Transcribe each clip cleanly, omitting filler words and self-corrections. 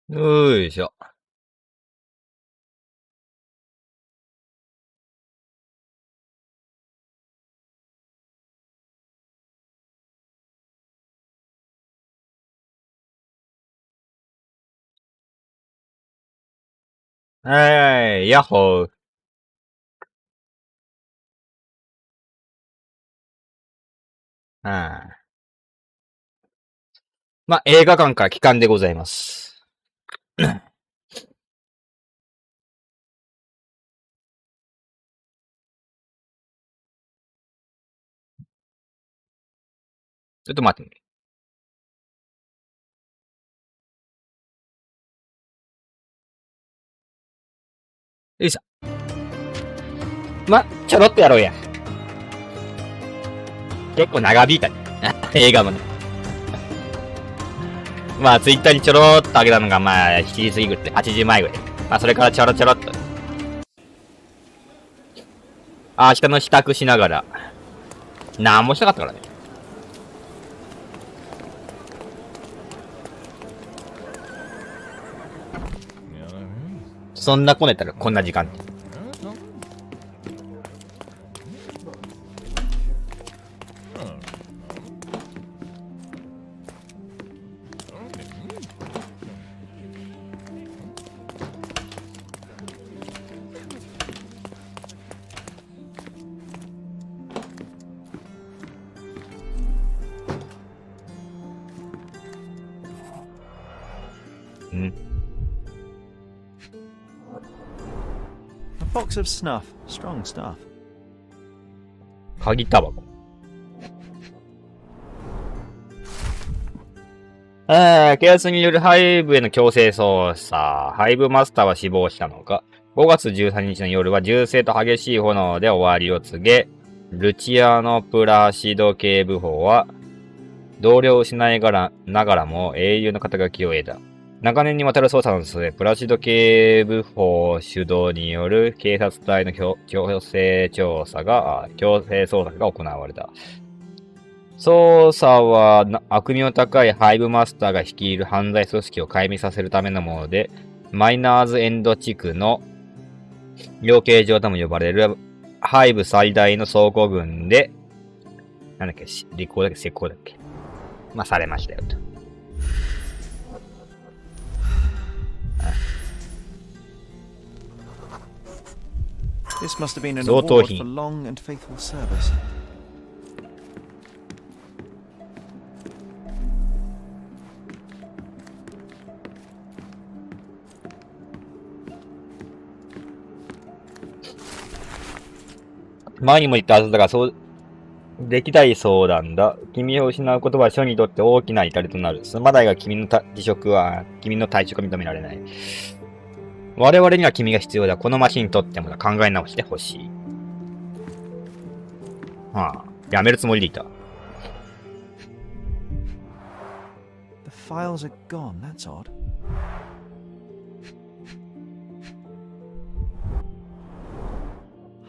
よいしょ。はい、ヤッホー。うん。ま、映画館から帰還でございます。ちょっと待ってね。よいしょ。ま、ちょろっとやろうや。結構長引いたね。映画もね。まあ、ツイッターにちょろーっと上げたのが、まあ、7時過ぎぐらい、8時前ぐらい。まあ、それからちょろちょろっと。明日の支度しながら。なんもしなかったからね。そんなこねたらこんな時間。うん。A box of snuff. Strong stuff. 鍵タバコ。警察によるハイブへの強制捜査。ハイブマスターは死亡したのか。5月13日の夜は銃声と激しい炎で終わりを告げ、ルチアノ・プラシド警部補は、同僚を失いながらも英雄の肩書きを得た。長年にわたる捜査の末、プラシド警部補主導による警察隊の強制捜査が行われた。捜査は悪名高いハイブマスターが率いる犯罪組織を壊滅させるためのもので、マイナーズエンド地区の養鶏場とも呼ばれるハイブ最大の倉庫群で、なんだっけ、履行だっけ、施工だっけ。まあ、されましたよと。This must have been an award for long and faithful service. 前にも言ったはずだが、そう、できない相談だ。君を失うことは書にとって大きな痛手となる。そのまだが君の退職は認められない。我々には君が必要だ。このマシンにとってもだ。考え直してほしい。はあ、やめるつもりでいた。The files are gone. That's odd.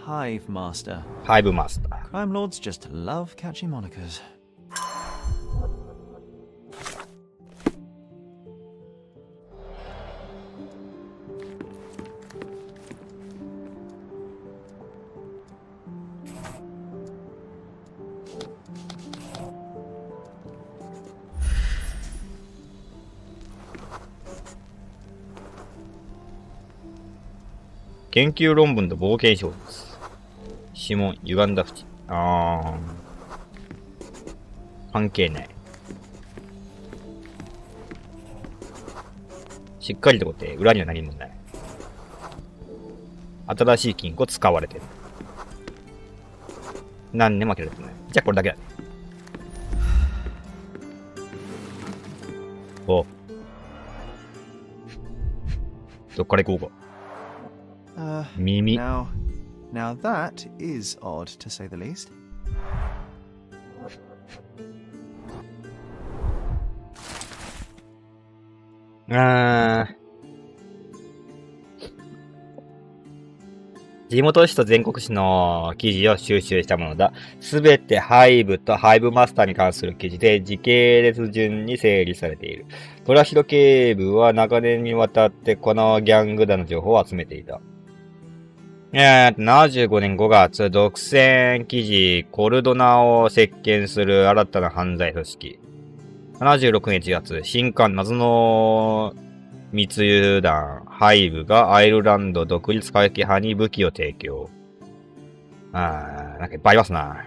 Hive Master. Hive Master. Crime lords just love catchy monikers. 研究論文と冒険小説。指紋、歪んだ縁。関係ない。しっかりと固定。裏には何もない。新しい金庫使われてる。何年も開けられてない。じゃあこれだけだね。お。どっから行こうか。耳。Now that is odd, to say the least. 地元紙と全国紙の記事を収集したものだ。すべてハイブとハイブマスターに関する記事で時系列順に整理されている。プラシド警部は長年にわたってこのギャング団の情報を集めていた。75年5月、独占記事、コルドナを席巻する新たな犯罪組織。76年1月、新刊謎の密輸団、ハイブがアイルランド独立過激派に武器を提供。なんかいっぱいありますな。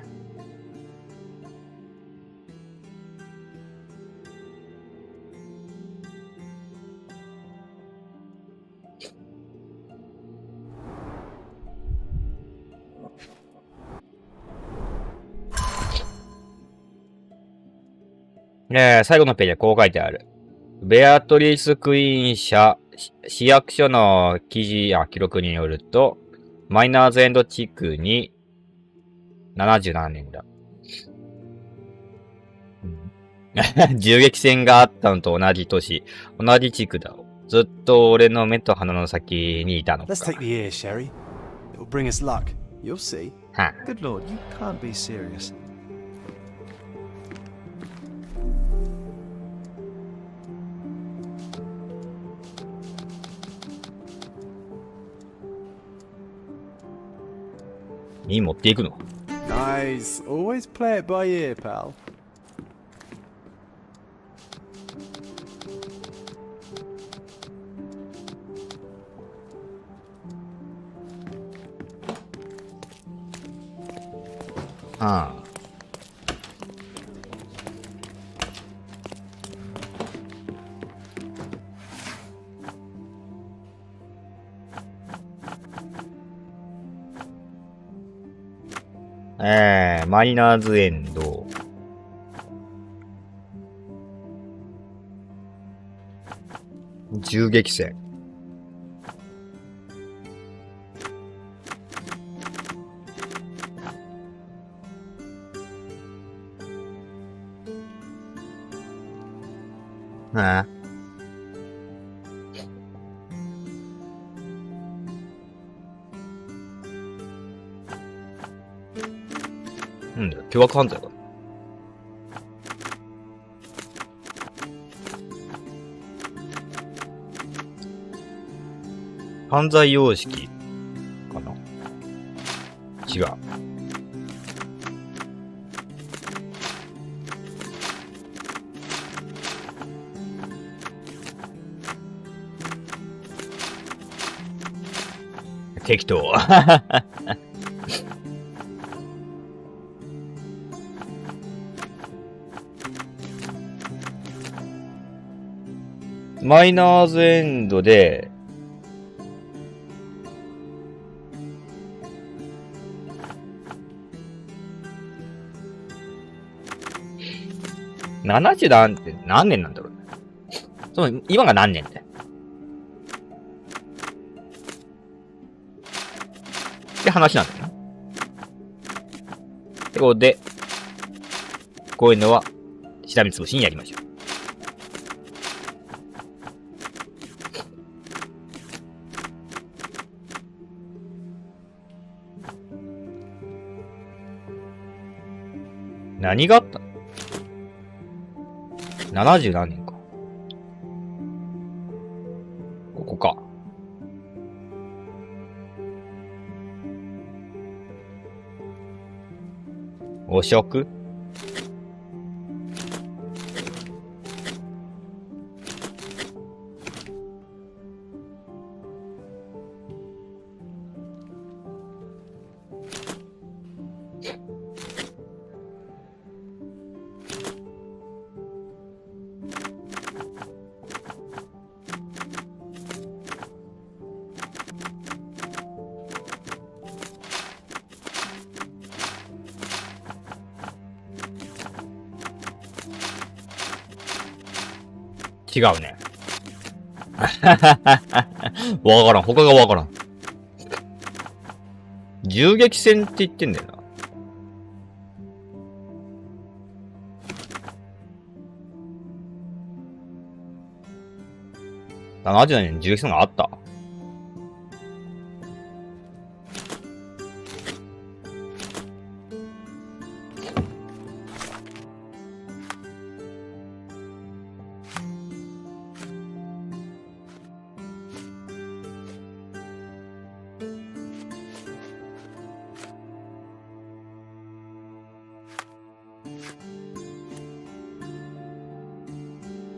最後のページはこう書いてある。ベアトリス・クイーン社、市役所の記録によると、マイナーズエンド地区に77年だ。銃撃戦があったのと同じ年、同じ地区だ。ずっと俺の目と鼻の先にいたのか。Let's take the ear, Sherry. It'll bring us luck. You'll see. Good Lord, you can't be serious. に持っていくの。Nice. Always play it by ear, pal. マイナーズエンド。銃撃戦。なんだよ、凶悪犯罪か。犯罪様式かな。違う。適当。マイナーズエンドで、70何って何年なんだろうね。その、今が何年って。って話なんだよね。ってことで、こういうのは、しらみつぶしにやりましょう。何があったの ?70 何年か。ここか。汚職違うね。わからん。他がわからん。銃撃戦って言ってんだよな。70年に銃撃戦があった。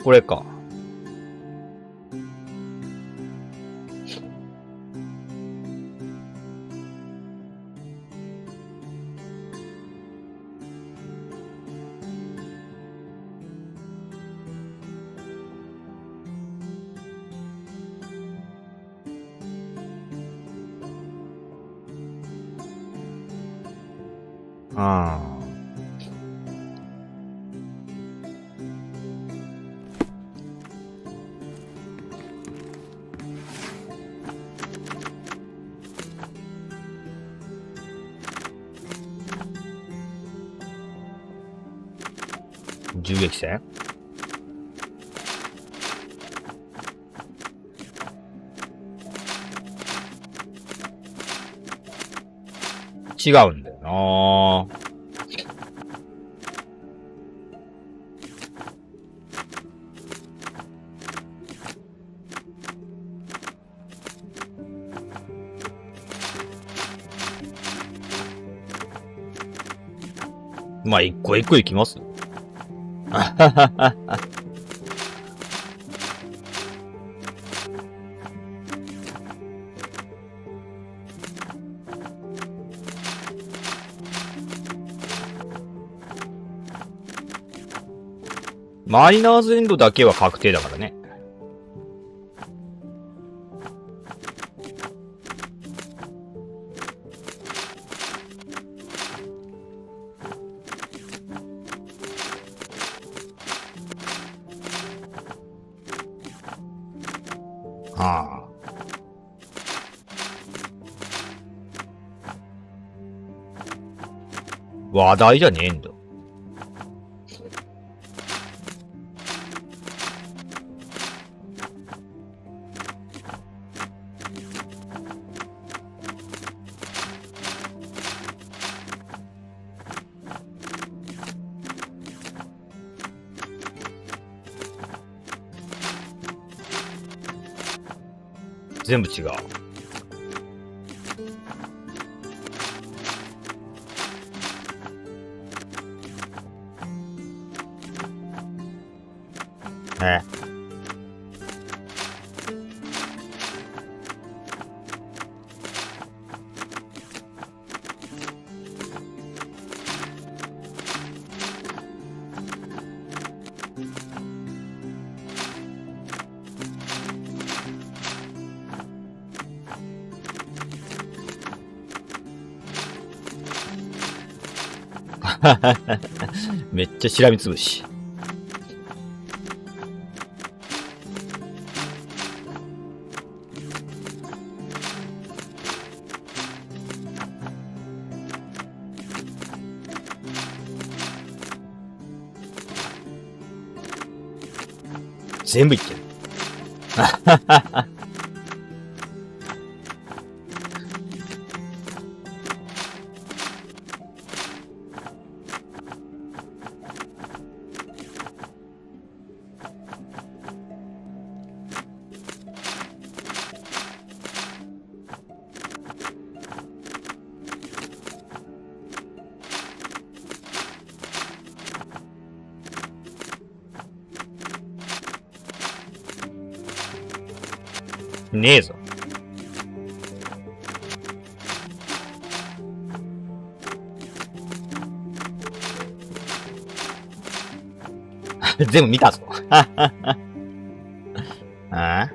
これか。ああ。銃撃戦？違うんだよな。まあ、一個一個いきます。あはははは。マイナーズエンドだけは確定だからね。はあ。話題じゃねえんだ。全部違う。ね。めっちゃしらみつぶし。全部いってる。ねえぞ。全部見たぞ。ああ。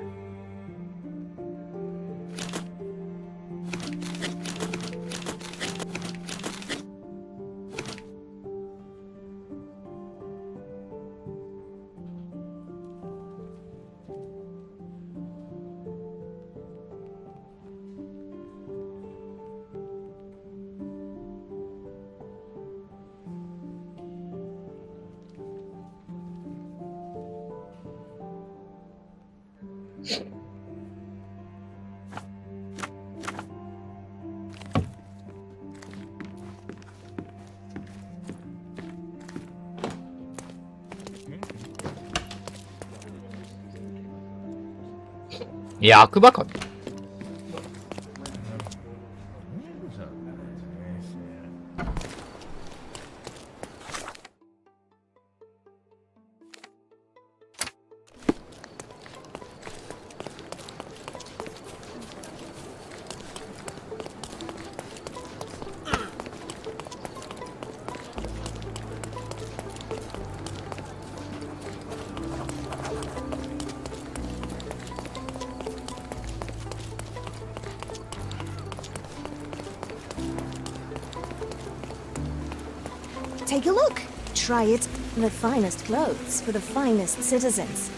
役場か。Take a look. Try it. The finest clothes for the finest citizens.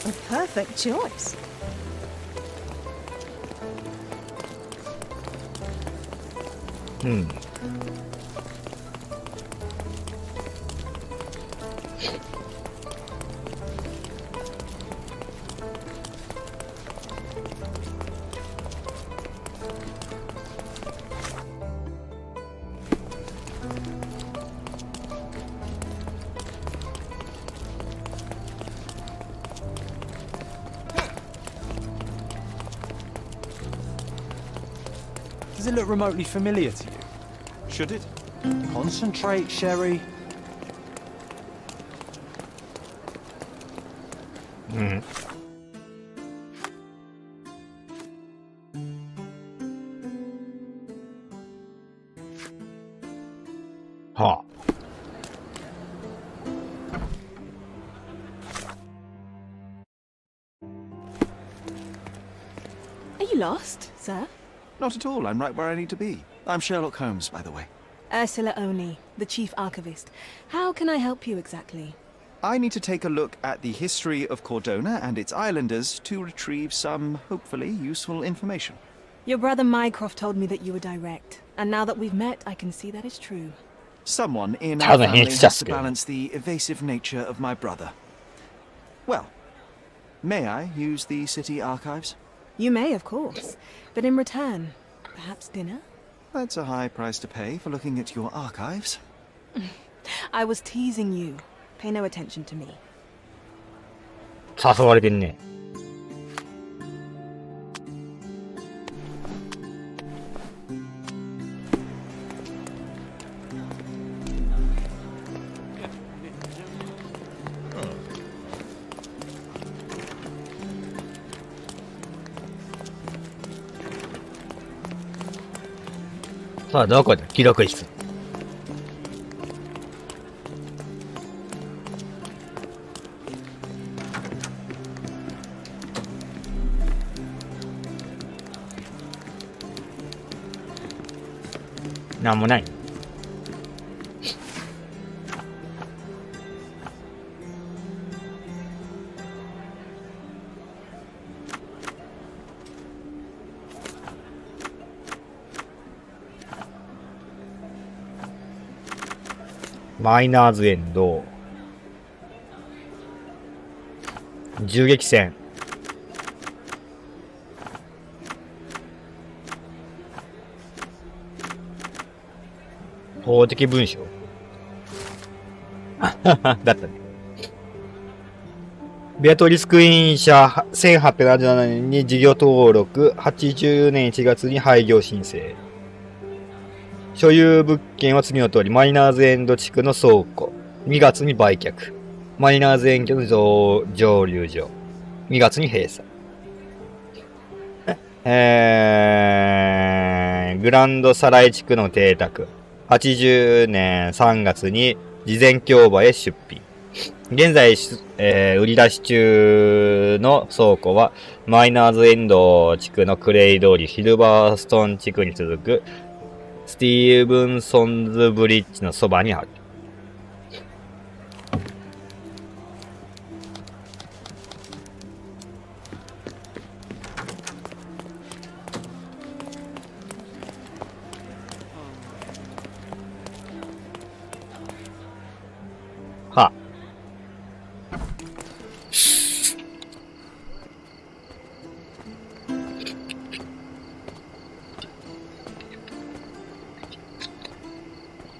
A perfect choice. Hmm. 'Does it look remotely familiar to you? Should it? Concentrate, Sherry. うん。はあ。Are you lost, sir? Not at all. I'm right where I need to be. I'm Sherlock Holmes, by the way. Ursula Oni, the chief archivist. How can I help you exactly? I need to take a look at the history of Cordona and its islanders to retrieve some, hopefully, useful information. Your brother Mycroft told me that you were direct, and now that we've met, I can see that is true. Someone in our family has to balance the evasive nature of my brother. Well, may I use the city archives? You may, of course, but in return, perhaps dinner? That's a high price to pay for looking at your archives. I was teasing you. Pay no attention to me. 誘われてんね。さあ、どこだ記録室。なんもない。マイナーズエンド。銃撃戦。法的文書だったね。ベアトリスクイーン社1877年に事業登録、80年1月に廃業申請。所有物件は次の通り、マイナーズエンド地区の倉庫、2月に売却。マイナーズエンドの蒸留所、2月に閉鎖。グランドサライ地区の邸宅、80年3月に事前競売へ出品。現在、売り出し中の倉庫は、マイナーズエンド地区のクレイ通り、シルバーストン地区に続く、スティーブンソンズブリッジのそばにある。はあ。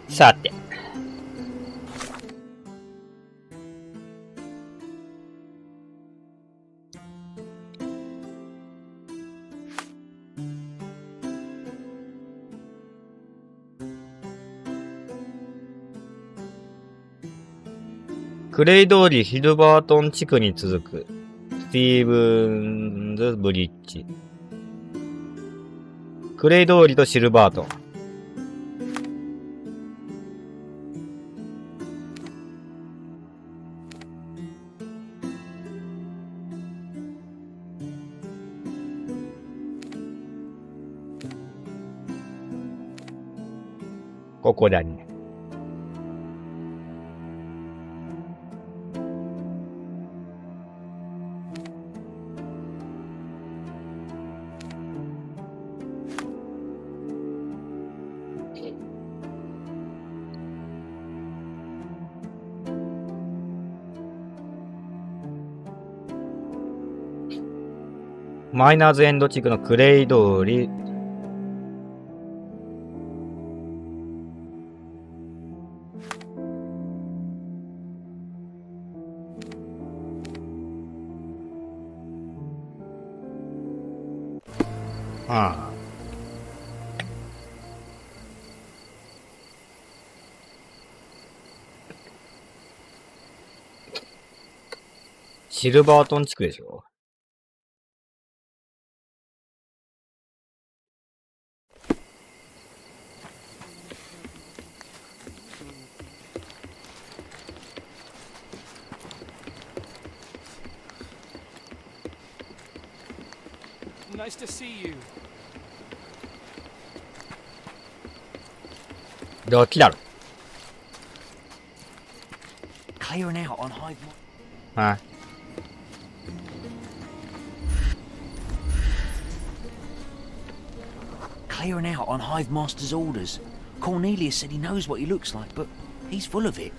さて。クレイ通りヒルバートン地区に続くスティーブンズブリッジ。クレイ通りとシルバートン。ここだね。マイナーズエンド地区のクレイ通り。ああ。シルバートン地区でしょ。Nice to see you. どっちだろ Clearing out on Hive. あ Clearing out on Hive Master's orders. Cornelius said he knows what he looks like, but he's full of it.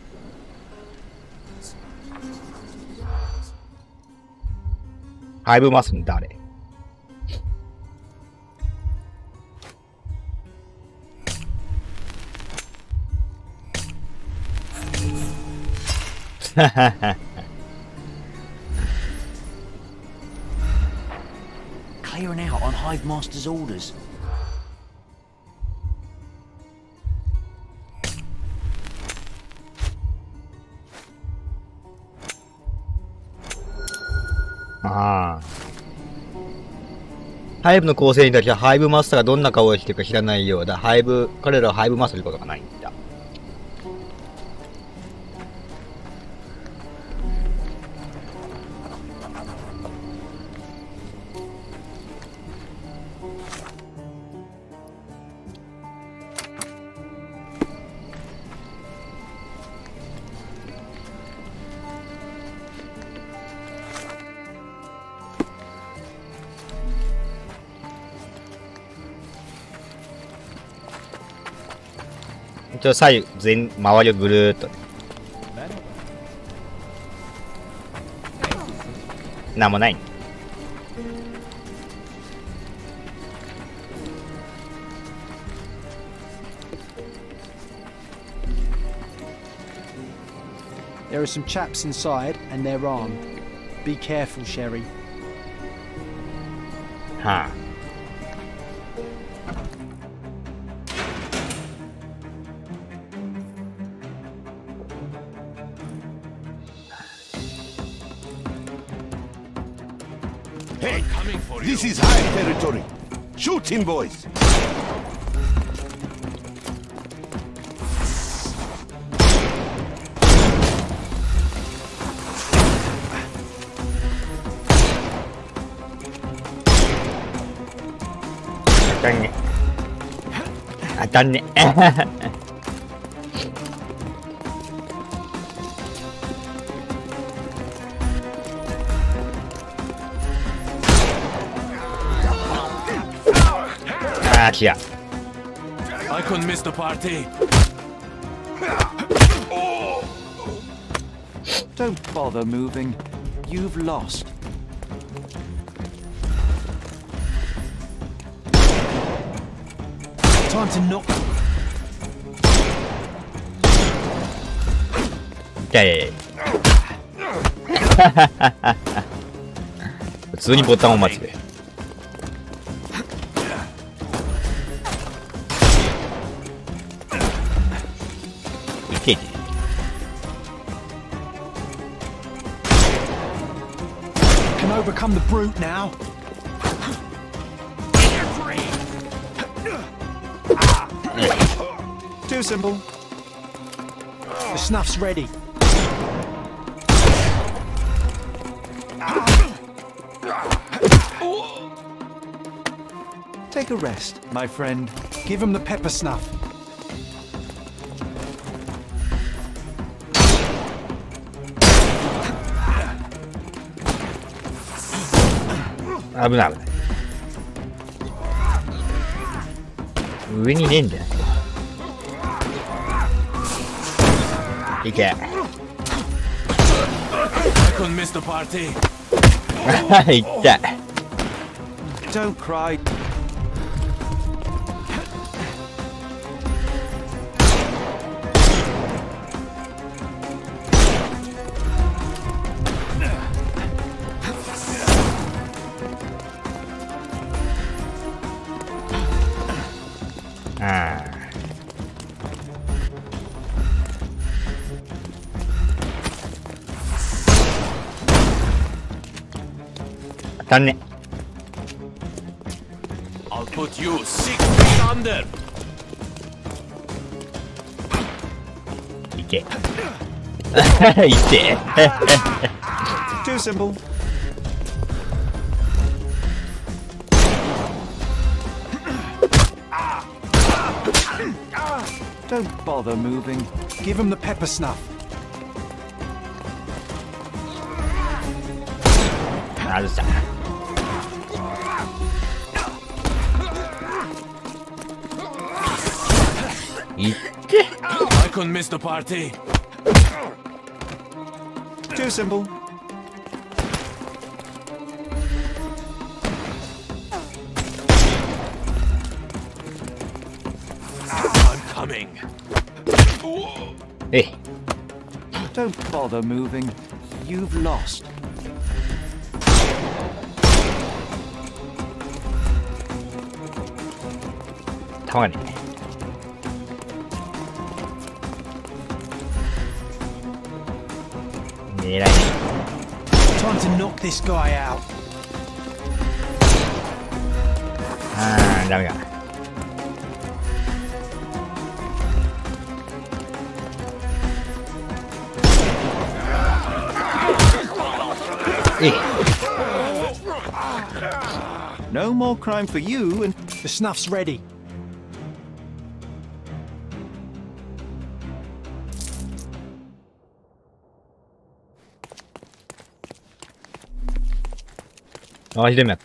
ハイブマスの誰ははは Clearing out on Hive Master's orders.ああ。ハイブの構成に対してはハイブマスターがどんな顔をしてるか知らないようだ。彼らはハイブマスターということがないんだ。一応左右周りをぐるーっとね。なんもない。There are some chaps inside, and they're armed. Be careful, Sherry. はあ。Hey, this is high territory. Shoot him, boys. Tán nhẹ. Ah, kìa. I couldn't miss the party. Don't bother moving. You've lost. Time to knock. いやいやいや。普通にボタンを待つで。いけいけ。can overcome the brute now. Too simple. The snuff's ready. Take a rest, my friend. Give him the pepper snuff. 危ない危ない。上にねえんだよ。いけ。いった。Don't cry. I'll put you 6 feet under. いけ。いけ。Too simple. Don't bother moving. Give him the pepper snuff. 外した。いって。I couldn't miss the party. Too simple. I'm coming. えい。Don't bother moving. You've lost. たまに。狙いに。Time to knock this guy out. ああ、ダメか。えい。No more crime for you and The snuff's ready. あ、ひどい目やった。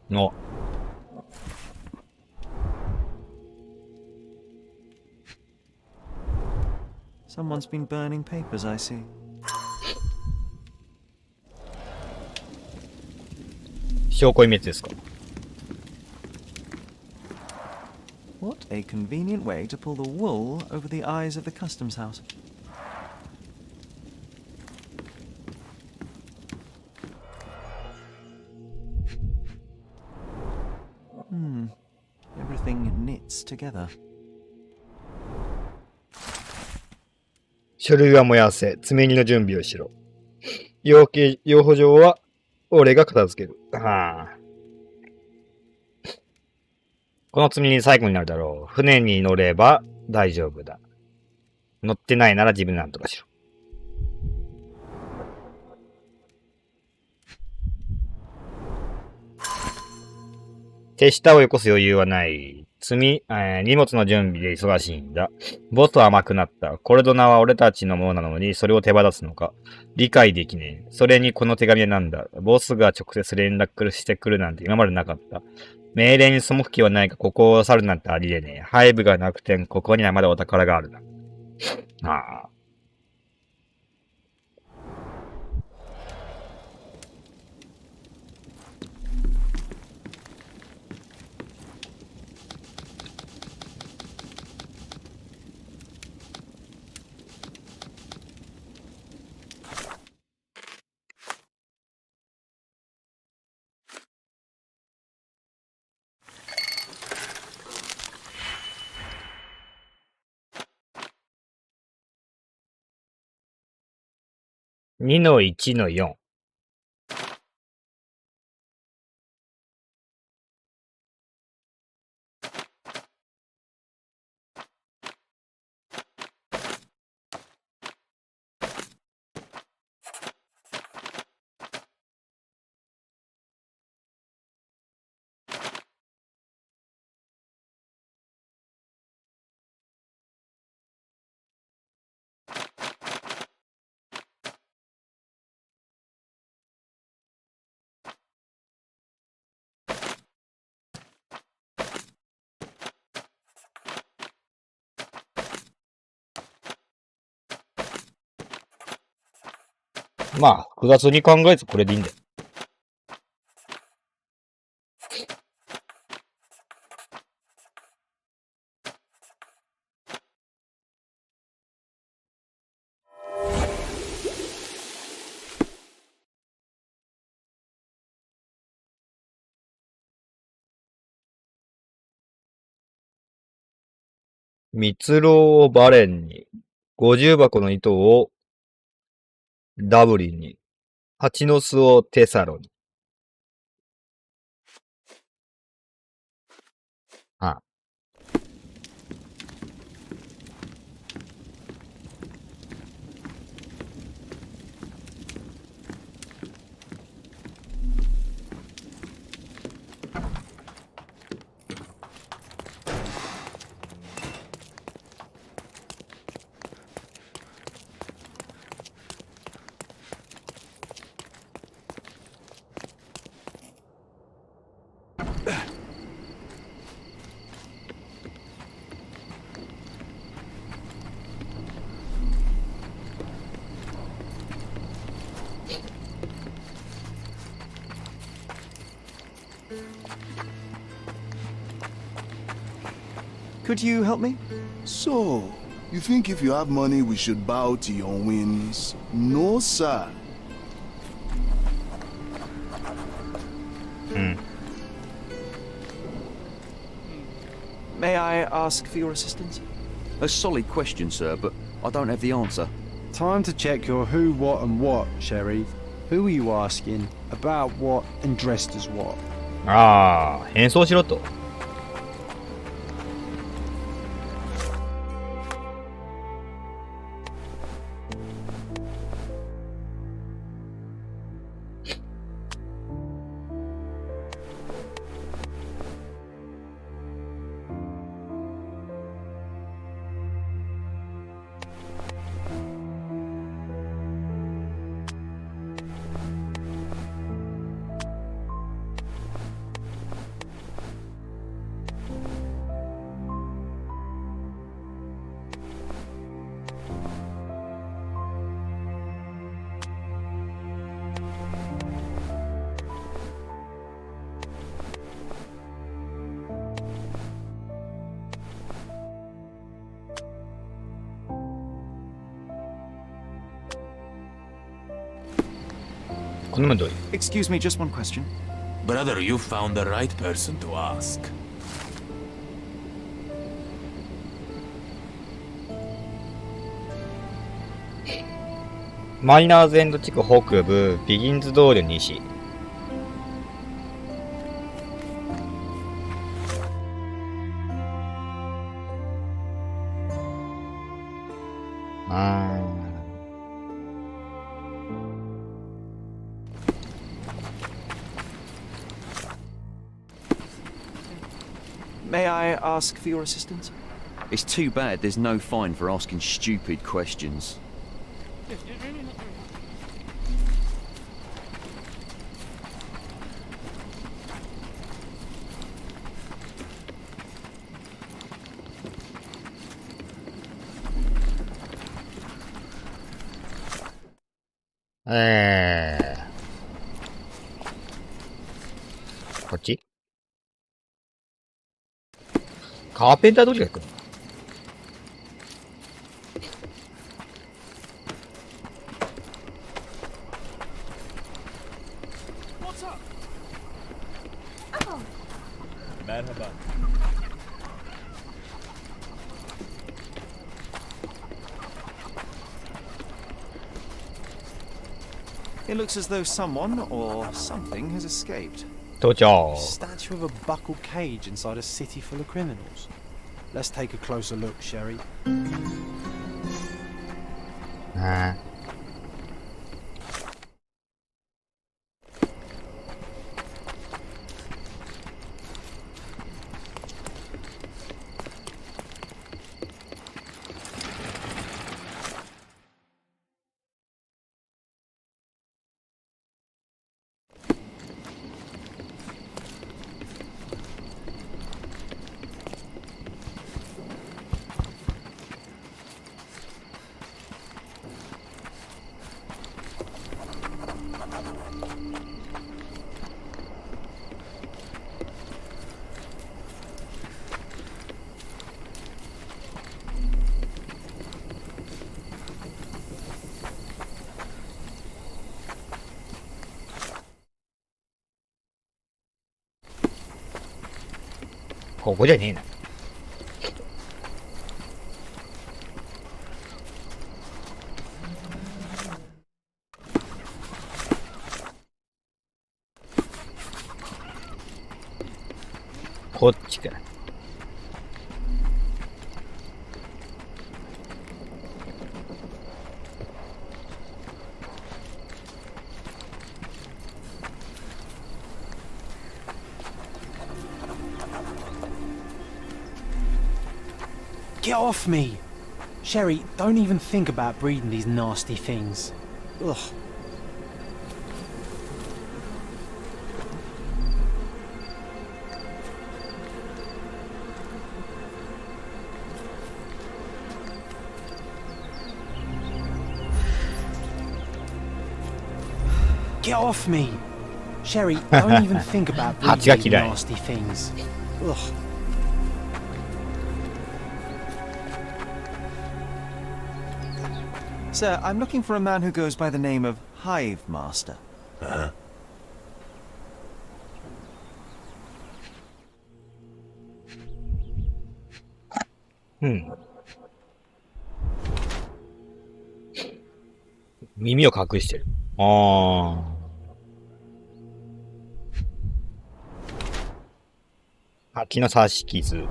お。Someone's been burning papers, I see. 証拠隠滅ですか。What a convenient way to pull the wool over the eyes of the customs house. Everything knits together. 書類は燃やせ、詰め木の準備をしろ。養蜂場は俺が片付ける。はあ。この積み荷最後になるだろう。船に乗れば大丈夫だ。乗ってないなら自分でなんとかしろ。手下をよこす余裕はない。荷物の準備で忙しいんだ。ボスは甘くなった。コルドナは俺たちのものなのに、それを手放すのか。理解できねえ。それにこの手紙はなんだ。ボスが直接連絡してくるなんて今までなかった。命令に背く気はないが、ここを去るなんてありえねえ。ハイブがなくて、ここにはまだお宝があるな。ああ。2の1の4。まあ、複雑に考えずこれでいいんだよ。蜜蝋をバレンに、50箱の糸をダブリンに、蜂の巣をテサロに。あ、Could you help me? So, you think if you have money we should bow to your whims? No, sir. うん。May I ask for your assistance? A solid question, sir, but I don't have the answer. Time to check your who, what, and what, Sherry. Who are you asking? About what and dressed as what? ああ、変装しろと。このままどういう Excuse me, just one question. Brother, you found the right person to ask. マイナーズエンド地区北部、ビギンズ通り西。May I ask for your assistance? It's too bad there's no fine for asking stupid questions. ?こっちカーペンター通りが行くの It looks as though someone or something has escaped. 到着。 Statue of a buckled cage inside a city full of criminals. Let's take a closer look, Sherry. あここじゃねえな。こっちか。Get off me! Sherry, don't even think about breeding these nasty things. Ugh. Get off me! Sherry, don't even think about breeding these nasty things. Ugh. Sir, I'm looking for a man who goes by the name of Hive Master. Uh-huh. うん。耳を隠してる。ああ。蜂の刺し傷。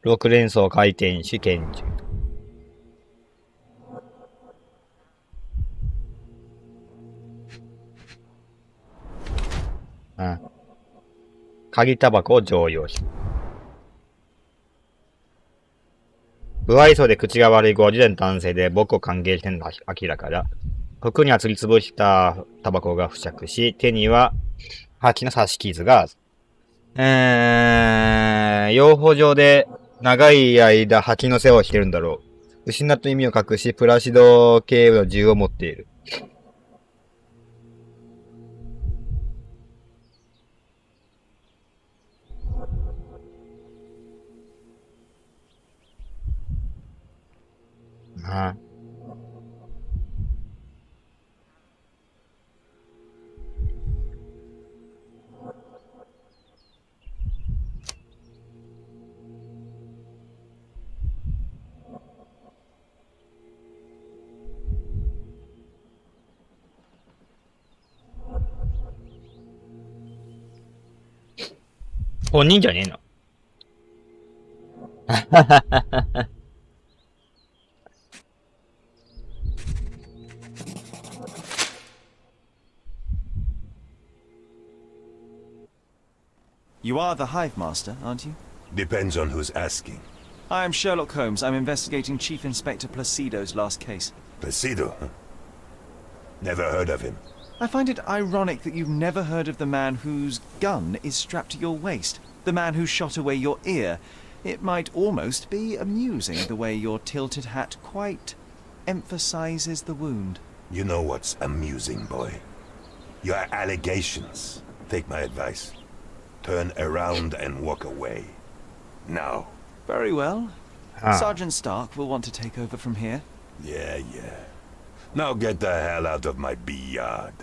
六連装回転手拳銃。うん。鍵タバコを常用し。不愛想で口が悪い50代の男性で僕を歓迎してるのは明らかだ。服にはすりつぶしたタバコが付着し、手には蜂の刺し傷がある。養蜂場で長い間蜂の世話をしてるんだろう。失った耳を隠し、プラシド系の銃を持っている。ああ。本人じゃねえの。You are the Hive Master, aren't you? Depends on who's asking. I am Sherlock Holmes. I'm investigating Chief Inspector Placido's last case. Placido, huh? Never heard of him. I find it ironic that you've never heard of the man whose gun is strapped to your waist. The man who shot away your ear. It might almost be amusing the way your tilted hat quite emphasizes the wound. You know what's amusing, boy? Your allegations. Take my advice. Turn around and walk away. Now. Very well. Sergeant Stark will want to take over from here. Yeah. Now get the hell out of my bee-yard.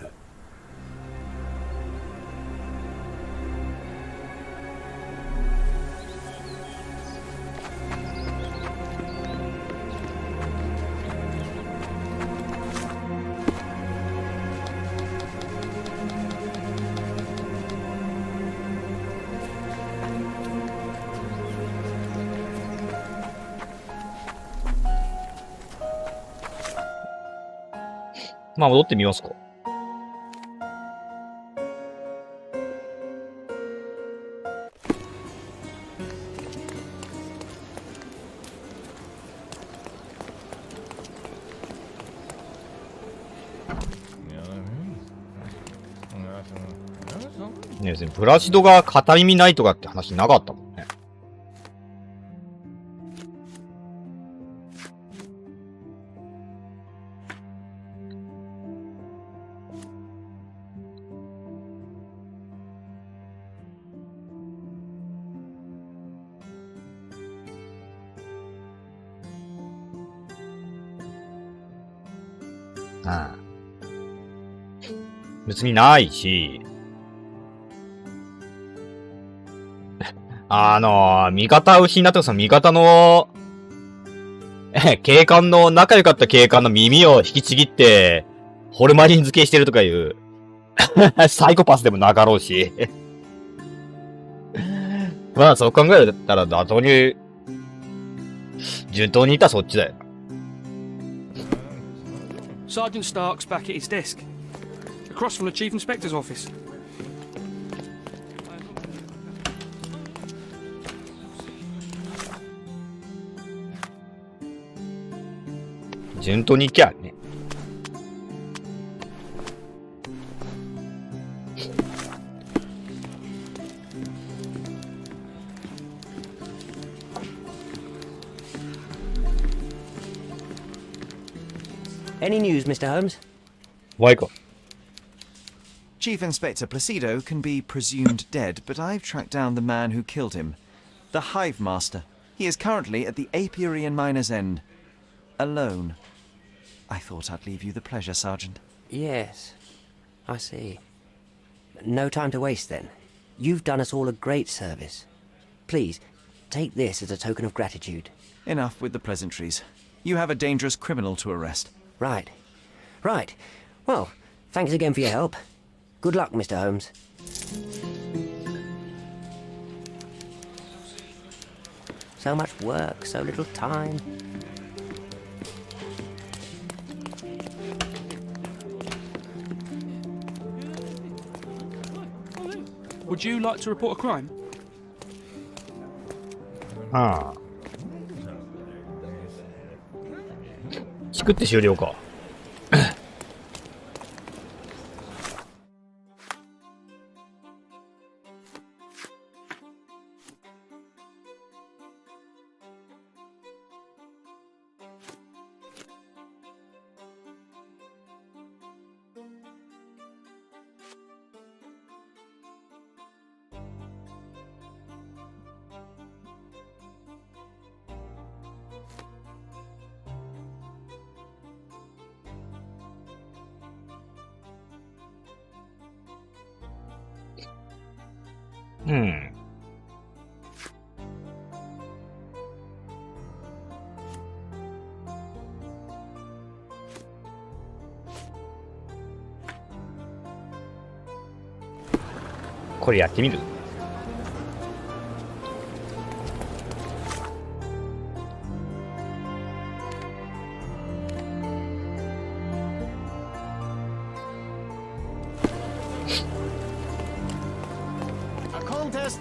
まあ戻ってみますか。ね、別にプラシドが片耳ないとかって話なかったもんね。ああ。別にないし、味方を失ってその味方の、警官の、仲良かった警官の耳を引きちぎって、ホルマリン漬けしてるとかいう、サイコパスでもなかろうし。まあ、そう考えたら、妥当に、順当に言ったらそっちだよ。Sergeant Stark's back at his desk, across from the Chief Inspector's office. 順当に行きゃね。Any news, Mr. Holmes? ワイか。Chief Inspector Placido can be presumed dead, but I've tracked down the man who killed him. The Hive Master. He is currently at the apiary in Miner's End. Alone. I thought I'd leave you the pleasure, Sergeant. Yes, I see. No time to waste, then. You've done us all a great service. Please, take this as a token of gratitude. Enough with the pleasantries. You have a dangerous criminal to arrest. Right. Right. Well, thanks again for your help. Good luck, Mr. Holmes. So much work, so little time. Would you like to report a crime? ああ。作って終了か。うん。これやってみる。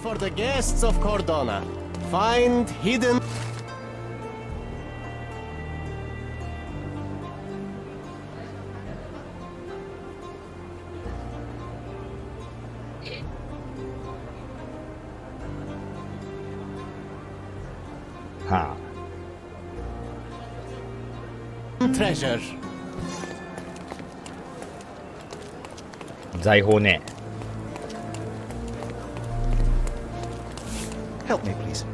For the guests of Cordona, find hidden. Treasure. 財宝ね。Help me, please.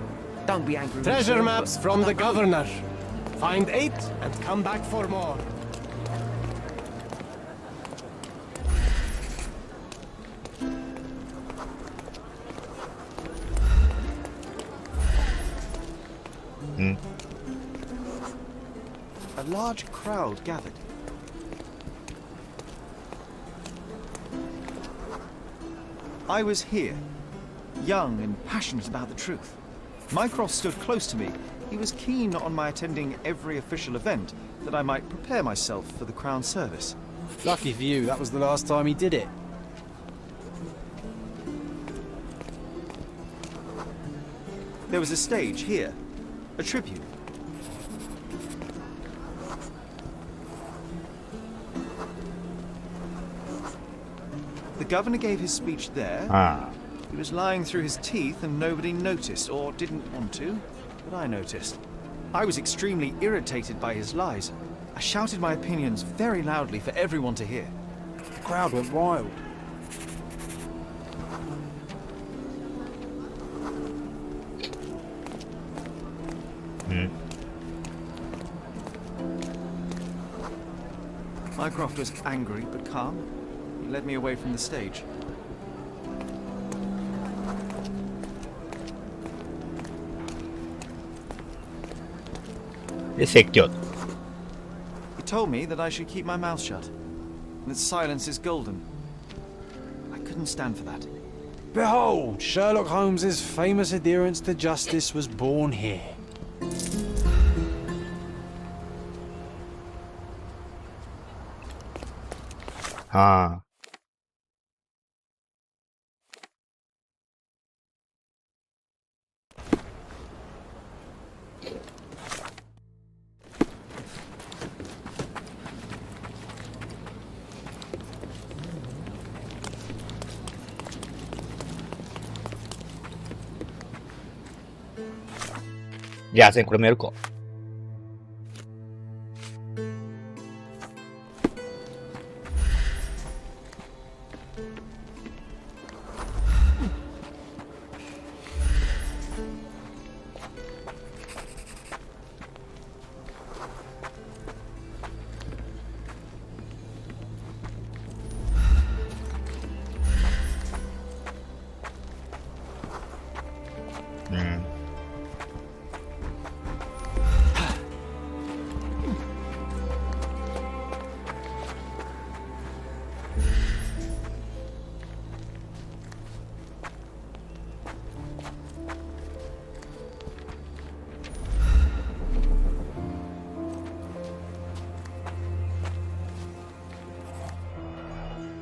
Don't be angry. Treasure maps from the governor. Find 8 and come back for more. A large crowd gathered. I was here, young and passionate about the truth. Mycroft stood close to me. He was keen on my attending every official event, that I might prepare myself for the Crown service. Lucky for you, that was the last time he did it. There was a stage here. A tribute. The governor gave his speech there. He was lying through his teeth and nobody noticed, or didn't want to, but I noticed. I was extremely irritated by his lies. I shouted my opinions very loudly for everyone to hear. The crowd went wild. Mycroft was angry but calm. He led me away from the stage. He told me that I should keep my mouth shut, and that silence is golden. I couldn't stand for that. Behold, Sherlock Holmes's famous adherence to justice was born here. Ah. じゃあ、これもやるか。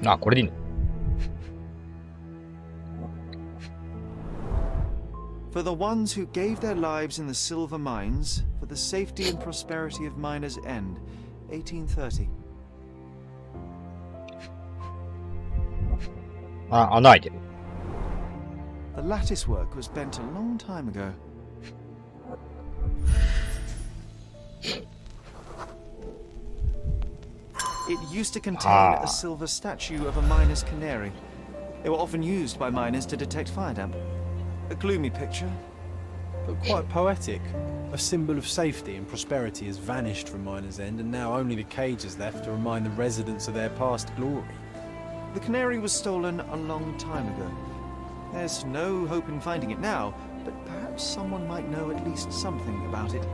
あ、これでいいの For the ones who gave their lives in the silver mines, for the safety and prosperity of Miners' End, 1830. あ、穴開いてる。The lattice work was bent a long time ago. It used to contain a silver statue of a miner's canary. They were often used by miners to detect fire damp. A gloomy picture, but quite poetic. A symbol of safety and prosperity has vanished from Miners' End, and now only the cage is left to remind the residents of their past glory. The canary was stolen a long time ago. There's no hope in finding it now, but perhaps someone might know at least something about it.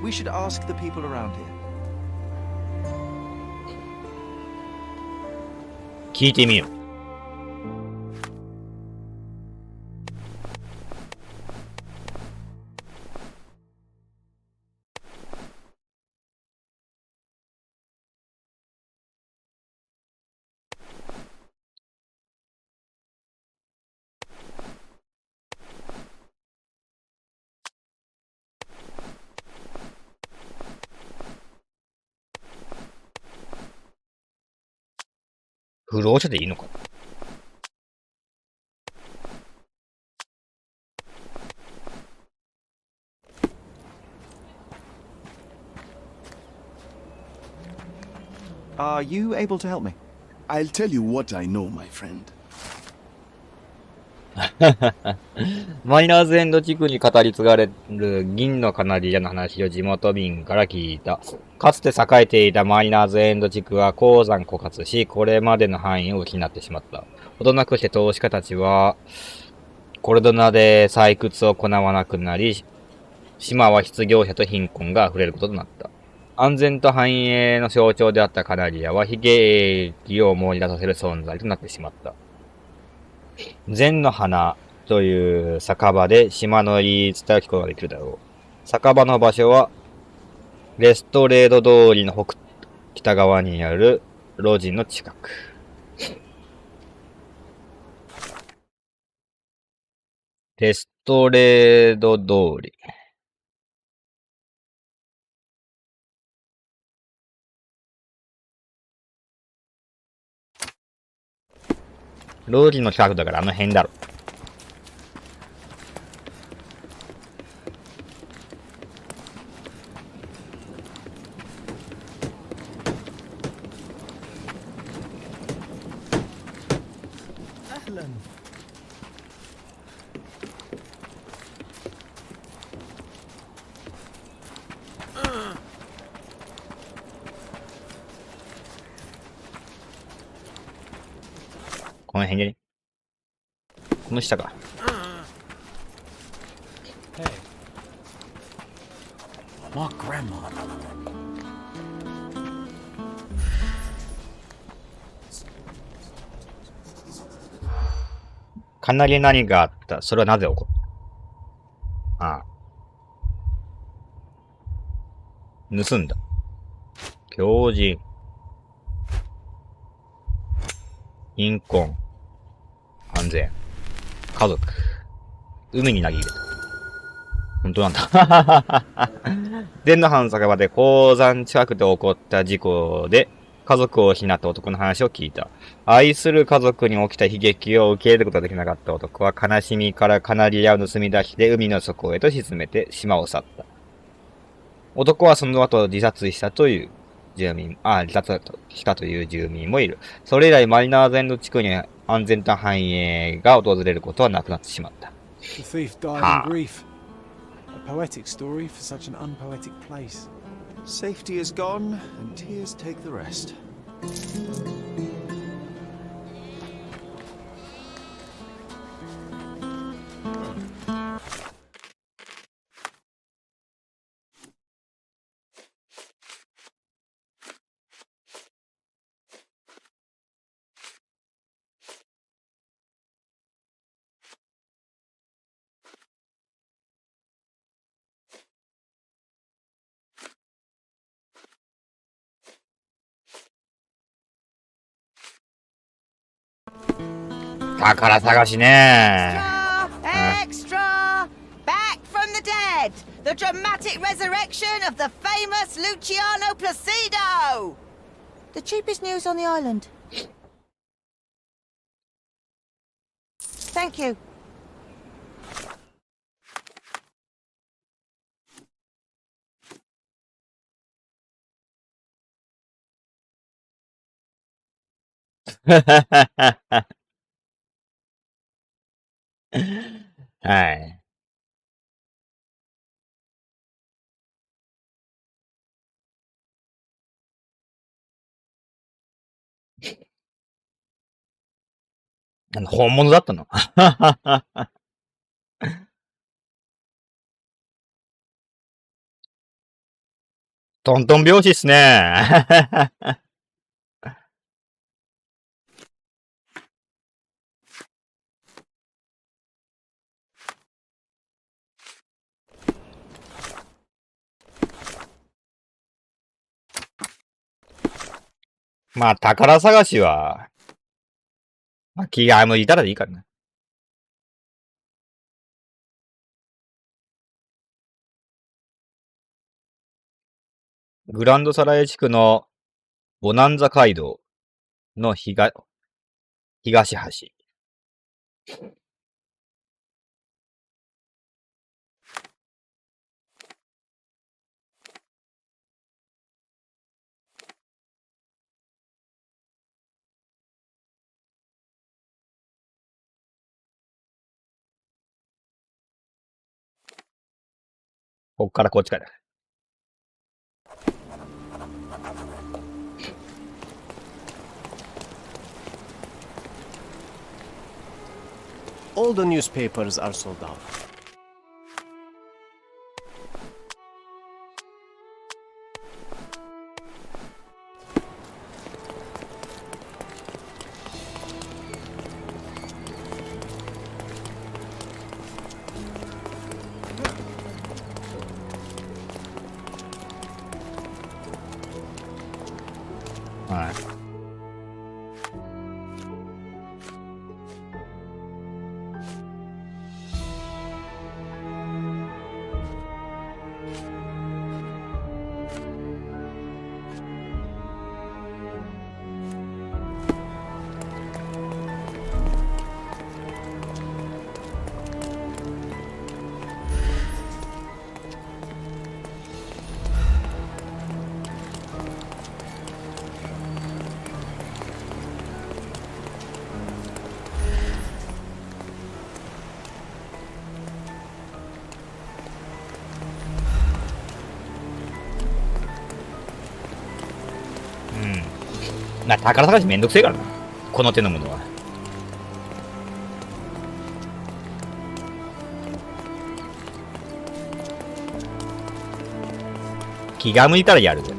We should ask the people around here. 聞いてみよう。不老者でいいのか。Are you able to help me? I'll tell you what I know, my friend. マイナーズエンド地区に語り継がれる銀のカナディアの話を地元民から聞いた。かつて栄えていたマイナーズエンド地区は鉱山枯渇し、これまでの範囲を失ってしまった。ほどなくして投資家たちは、コルドナで採掘を行わなくなり、島は失業者と貧困が溢れることとなった。安全と繁栄の象徴であったカナディアは悲劇を思い出させる存在となってしまった。善の花という酒場で島の言い伝えを聞くことができるだろう。酒場の場所は、レストレード通りの北側にある路地の近く。レストレード通り。路地の近くだからあの辺だろ。この辺でね。この下か。Hey. My grandma. かなり何があった。それはなぜ起こった。ああ。盗んだ。狂人。貧困。安全。家族。海に投げ入れた。本当なんだ。伝の反酒場で鉱山近くで起こった事故で家族を失った男の話を聞いた。愛する家族に起きた悲劇を受け入れることができなかった男は悲しみからカナリアを盗み出して海の底へと沈めて島を去った。男はその後自殺したという住民もいる。それ以来マリナーズエンド地区に安全と繁栄が訪れることはなくなってしまった。The thief died in grief. A poetic story for such an unpoetic place. Safety is gone, and tears take the rest. 宝探しね。 Extra! Back from the dead! The dramatic resurrection of the famous Luciano Placido! The cheapest news on the island. Thank you. Hi. はい。本物だったの。トントン拍子っすね。まあ、宝探しは、まあ、気が向いたらでいいからね。グランドサラエ地区のボナンザ街道の東端。こっからこっちから。All the newspapers are sold out. 宝探しめんどくせえからな。この手のものは。気が向いたらやるぜ。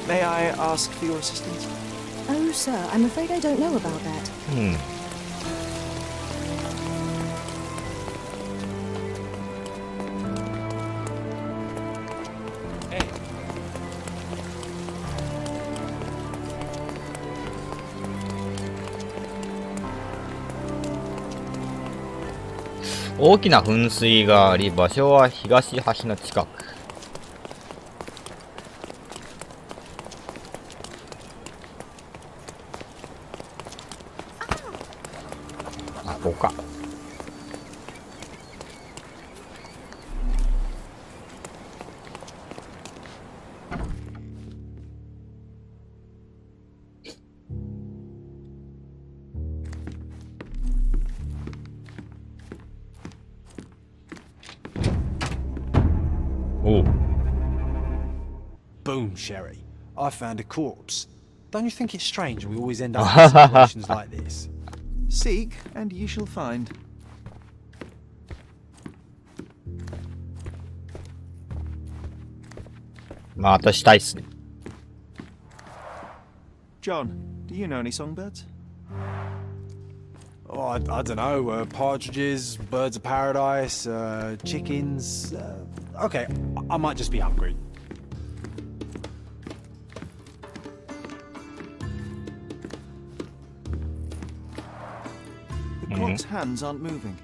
May I ask for your assistance? Oh, sir, I'm afraid I don't know about that. うん。大きな噴水があり、場所は東橋の近く。あ、ここか。おう。 Boom, Sherry. I found a corpse. Don't you think it's strange we always end up in situations like this? Seek, and ye shall find. John, do you know any songbirds? Oh, I don't know. Partridges, birds of paradise, chickens. Okay, I might just be hungry. The clock's hands aren't moving.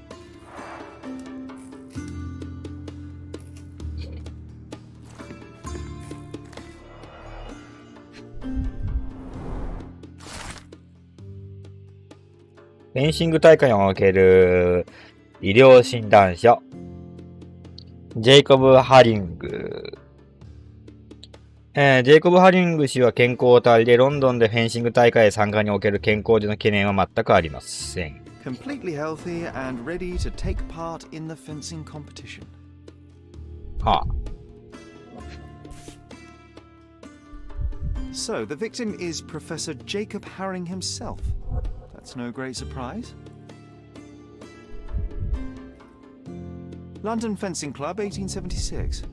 フェンシング大会における医療診断書。ジェイコブ・ハリング。ジェイコブ・ハリング氏は健康体でロンドンでフェンシング大会参加における健康上の懸念は全くありません。Completely healthy and ready to take part in the fencing competition. はあ。So, the victim is Professor Jacob Haring himself. That's no great surprise. London Fencing Club, 1876.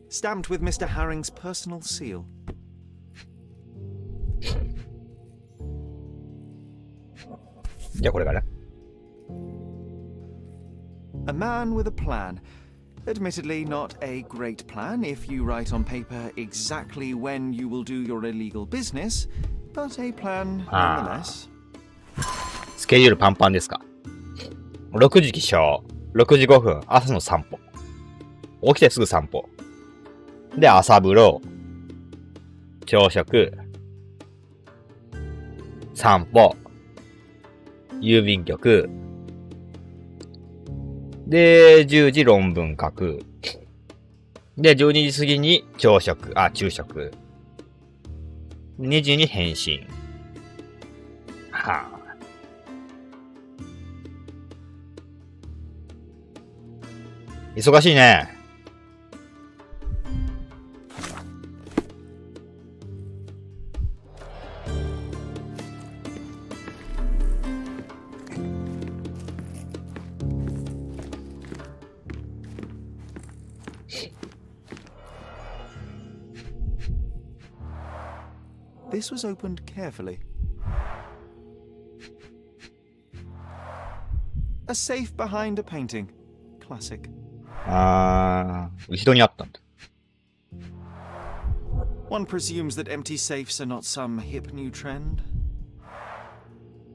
Stamped with Mr. Haring's personal seal. A man with a plan. Admittedly, not a great plan if you write on paper exactly when you will do your illegal business, but a plan nonetheless. スケジュールパンパンですか。6時起床、6時5分、朝の散歩。起きてすぐ散歩。で、朝風呂、朝食、散歩、郵便局、で、10時論文書く。で、12時過ぎに昼食。2時に返信。はぁ、忙しいね。This was opened carefully. A safe behind a painting. Classic. 後ろにあったんだ。One presumes that empty safes are not some hip new trend.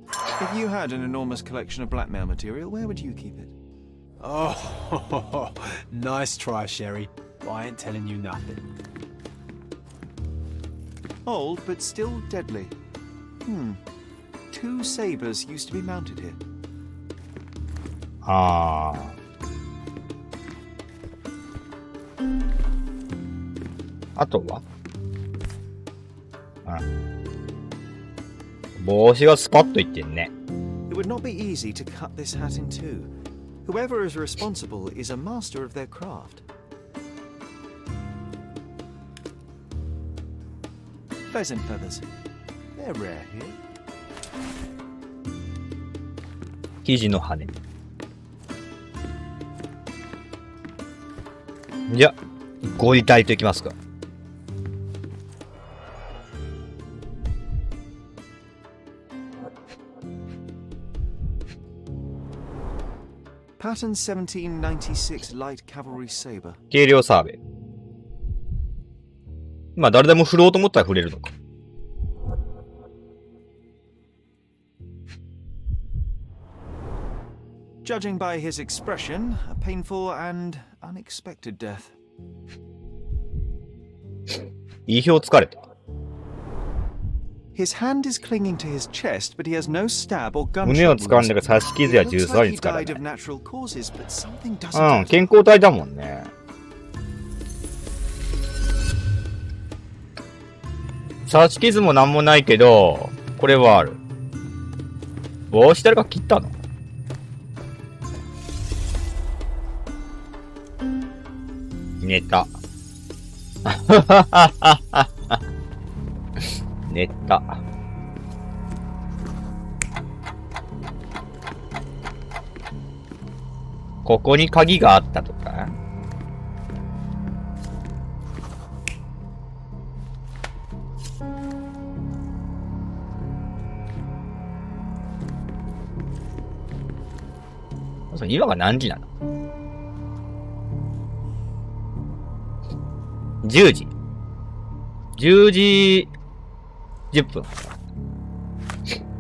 If you had an enormous collection of blackmail material, where would you keep it? Oh, nice try, Sherry. But I ain't telling you nothing. Old, but still deadly. 2 sabers used to be mounted here. あとは帽子がスパッといってんね。It would not be easy to cut this hat in two. Whoever is responsible is a master of their craft. Pheasant feathers. They're rare here. 生地の羽。じゃ、ご遺体といきますか。Pattern 1796 Light Cavalry Saber. 軽量サーベイ。まあ誰でも振ろうと思ったら振れるのか。Judging by his expression, a painful and unexpected death. 意表つかれた。His hand is clinging to his chest, but he has no stab or gunshot 胸を掴んで刺し傷や銃刺は見つからない。It looks like he died of natural causes, but something doesn't. 健康体だもんね。刺し傷もなんもないけど、これはある。帽子誰か切ったの？寝た。寝た。ここに鍵があったとか？今が何時なの？ 10時。10時10分。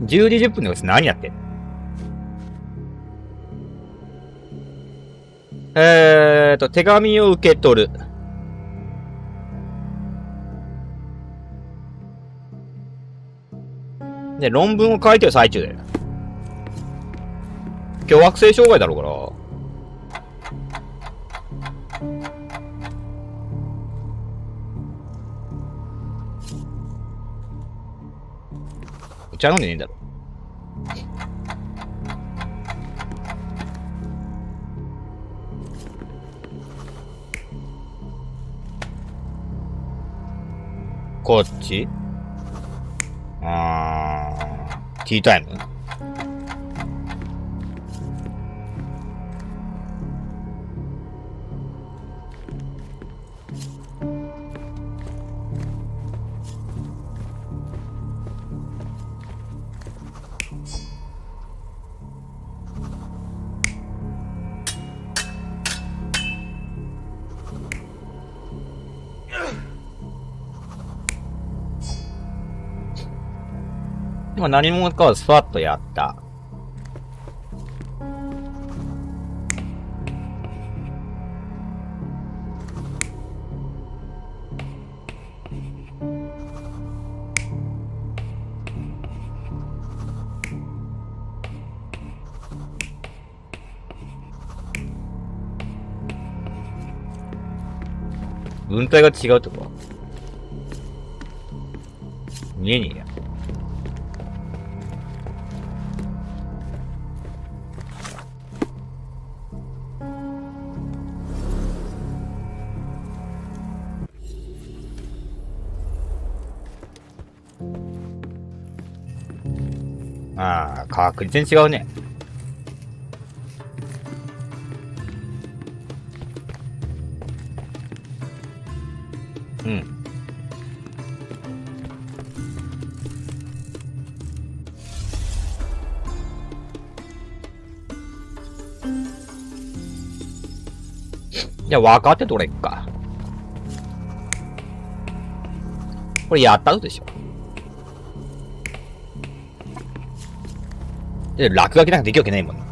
10時10分の様子何やってんの？手紙を受け取る。で、論文を書いてる最中だよ。強迫性障害だろうから。お茶飲んでねえんだろ。こっち？ティータイム？今何もかスパッとやった。文体が違うとか見えねえや。確実に違うね。うん。じゃあ分かってどれか。これやったでしょ。で、落書きなんかできるわけないもんね。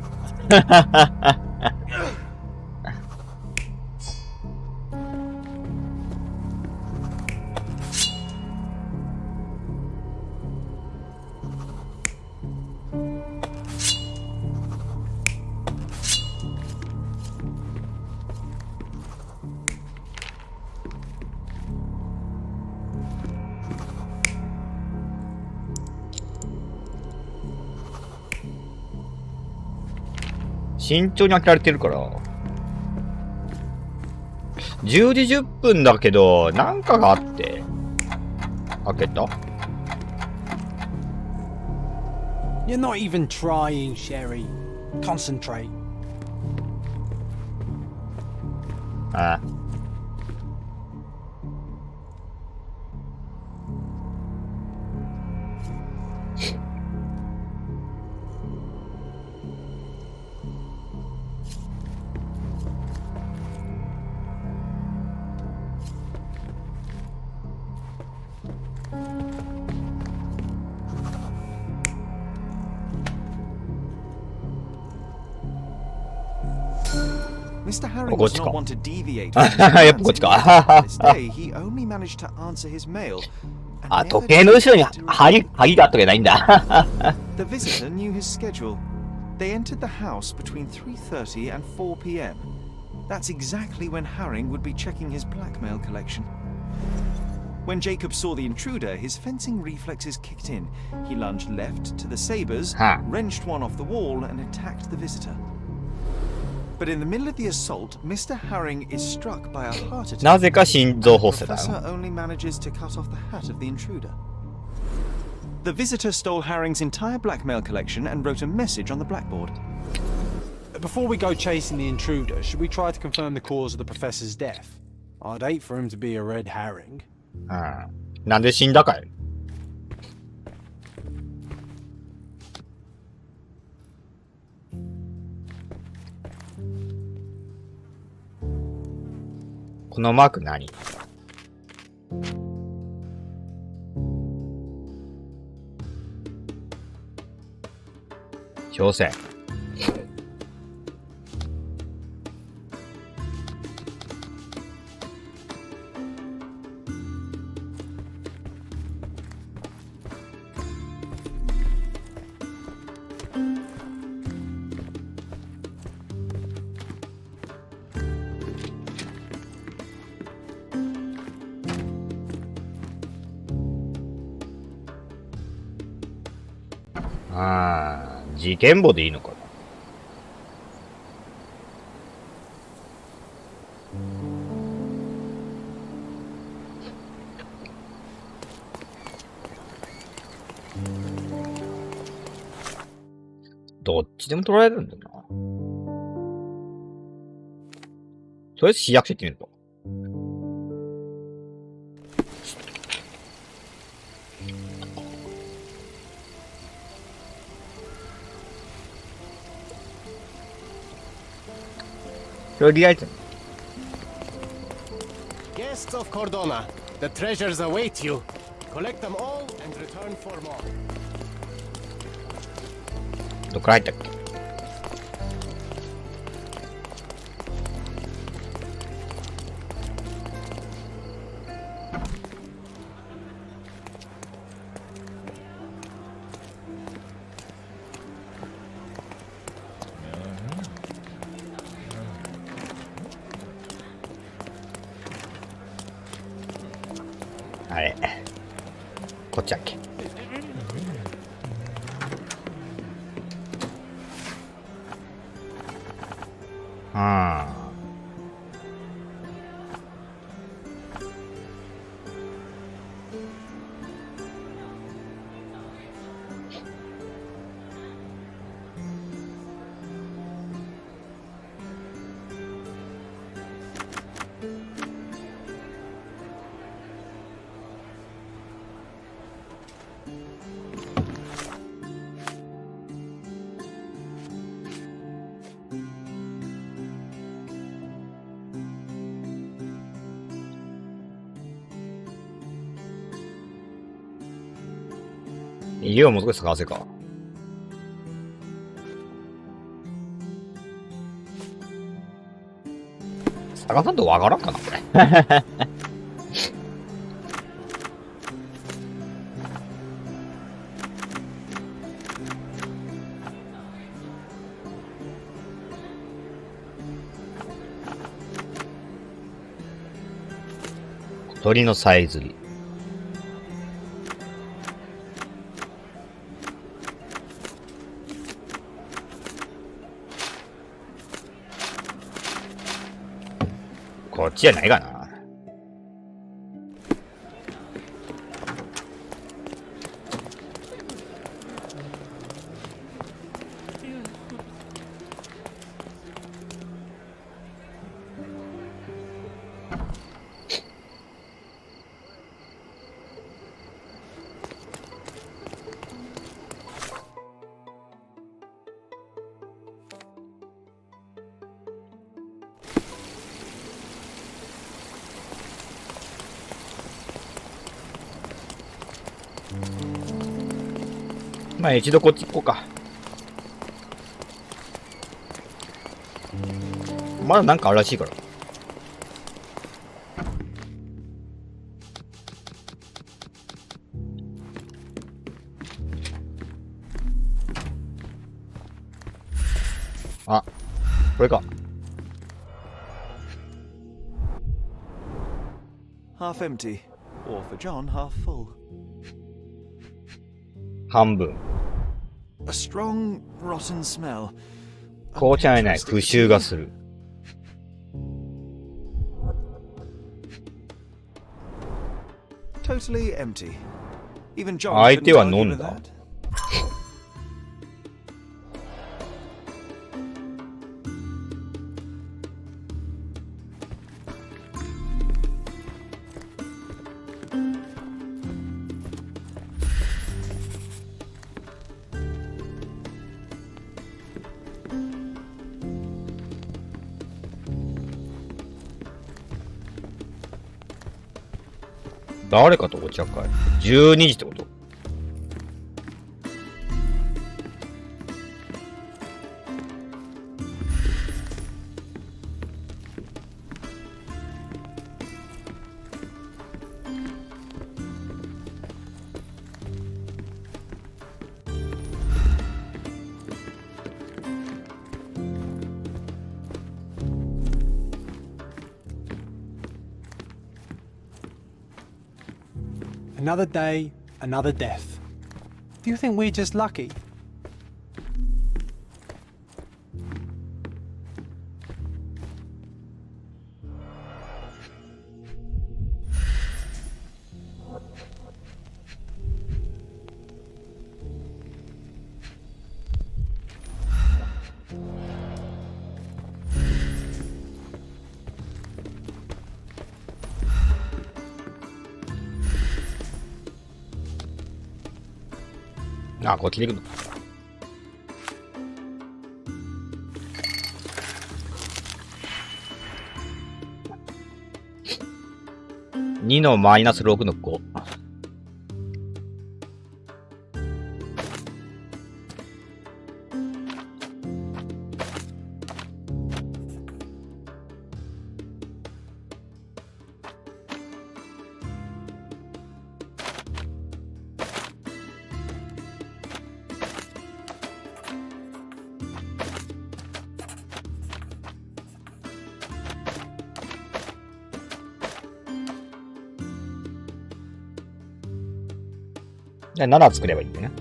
慎重に開けられてるから。10時10分だけど、なんかがあって。開けた？ You're not even trying, Sherry. Concentrate. ああ。Mr. Herring was not one to deviate. This day, he only managed to answer his mail. あ、時計の後ろに鍵があったわけないんだ。The visitor knew his schedule. They entered the house between 3:30 and 4 p.m. That's exactly when Herring would be checking his blackmail collection. When Jacob saw the intruder, his fencing reflexes kicked in. He lunged left to the sabers, wrenched one off the wall, and attacked the visitor. But in the middle of the assault, Mr. Herring is struck by a heart attack. なぜか心臓発作だよ。 The professor only manages to cut off the hat of the intruder. The visitor stole Herring's entire blackmail collection and wrote a message on the blackboard. Before we go chasing the intruder, should we try to confirm the cause of the professor's death? I'd hate for him to be a red herring. なんで死んだかい？このマーク何？挑戦。事件簿でいいのかな。どっちでも取られるんだな。とりあえず市役所行ってみると。とりあえず。Guests of Cordona, the treasures await you. Collect them all and return for more. どこから入ったっけ？あれ、こっちだっけ？家をもう少し探せか。探さんとわからんかな、これ。鳥のさえずり。こっちじゃないかな。まあ一度こっち行こうか。まだなんかあるらしいから。あ、これか。Half empty, or for John, half full. 半分。A strong, rotten smell. 紅茶にない腐臭がする。Totally empty. Even John 相手は couldn't 飲ん argue with だ。 that. 誰かとお茶会。12時ってこと？Another day, another death. Do you think we're just lucky?あ、こっちで行くの。2のマイナス6の5。じゃあ7作ればいいんだよね。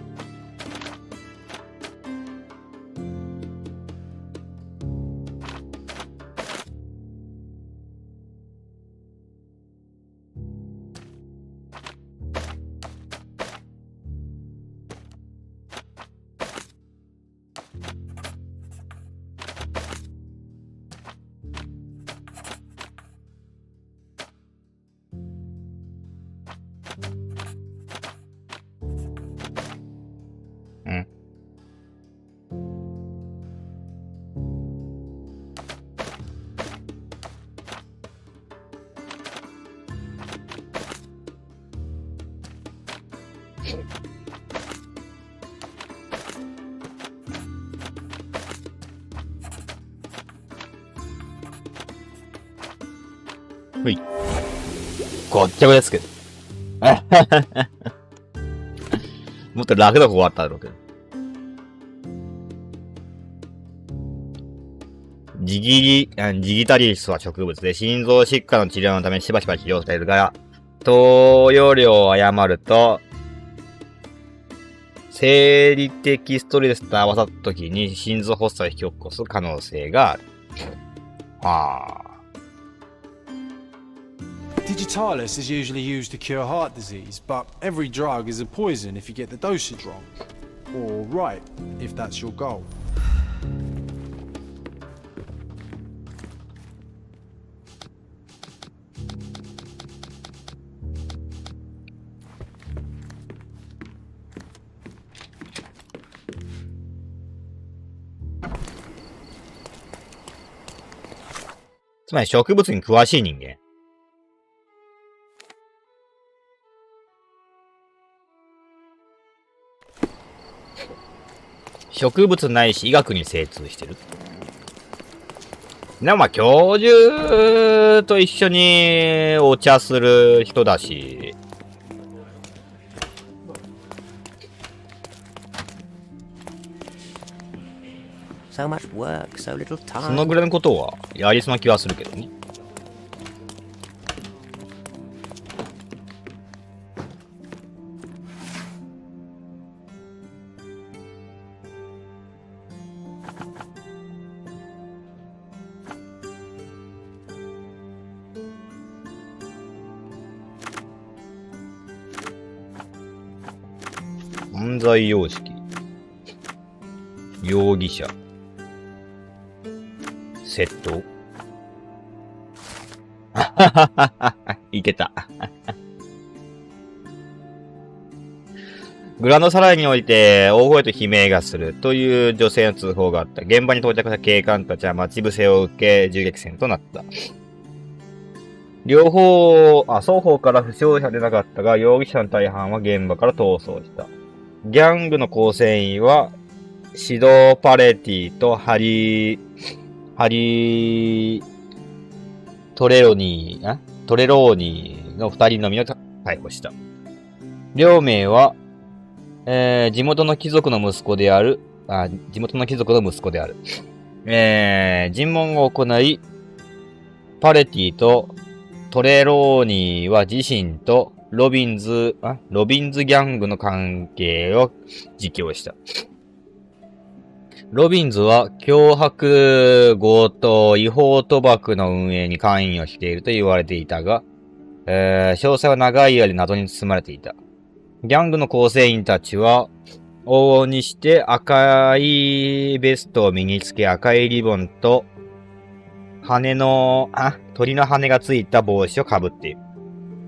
ふい。ごっちゃごちゃつける。もっと楽な方があっただろうけど。ジギタリスは植物で、心臓疾患の治療のためにしばしば治療されるが、投与量を誤ると、生理的ストレスと合わさった時に心臓発作を引き起こす可能性がある。はあ。Digitalis is usually used to cure heart disease, but every drug is a poison if you get the dosage wrong. Or right, if that's your goal. つまり植物に詳しい人間。植物ないし医学に精通してる。でもまあ教授と一緒にお茶する人だし。So much work, so little その time. ぐらいのことはやりそうな気はするけどね。犯罪様式。容疑者。窃盗。いけた。グランドサライにおいて大声と悲鳴がするという女性の通報があった。現場に到着した警官たちは待ち伏せを受け銃撃戦となった。双方から負傷者出なかったが、容疑者の大半は現場から逃走した。ギャングの構成員は、シド・パレティとハリー・トレローニーの二人のみを逮捕した。両名は、地元の貴族の息子である。尋問を行い、パレティとトレローニーは自身とロビンズギャングの関係を自供した。ロビンズは脅迫、強盗、違法賭博の運営に関与していると言われていたが、詳細は長い間謎に包まれていた。ギャングの構成員たちは、往々にして赤いベストを身につけ赤いリボンと鳥の羽がついた帽子をかぶっている。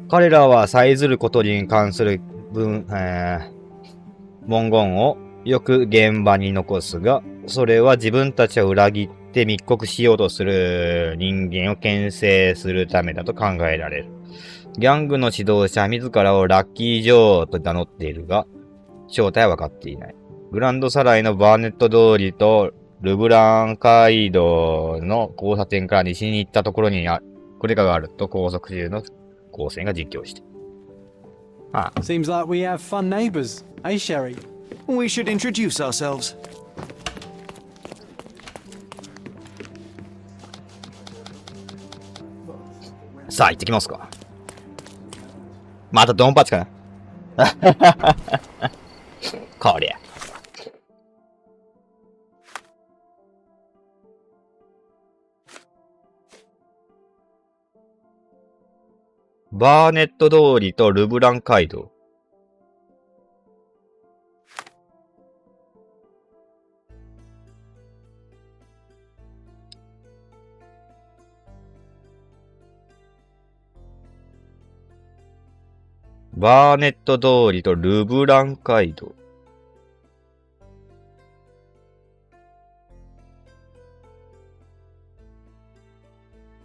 彼らは祭ずることに関する文言をよく現場に残すが、それは自分たちを裏切って密告しようとする人間を牽制するためだと考えられる。ギャングの指導者自らをラッキー・ジョーと名乗っているが、正体は分かっていない。グランドサライのバーネット通りとルブラン街道の交差点から西に行ったところにクレカがあると高速中の高専が実況して。Seems like we have fun neighbors, eh, Sherry? We should introduce ourselves. さあ、行ってきますか。またドンパチかな。こりゃ。バーネット通りとルブラン街道。バーネット通りとルブラン街道。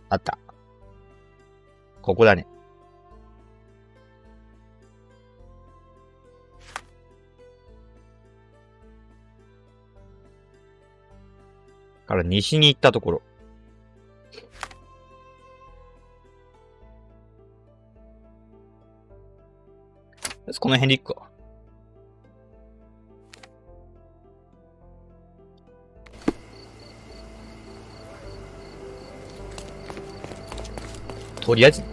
あった。ここだね。から西に行ったところ。この辺でいくか。とりあえず。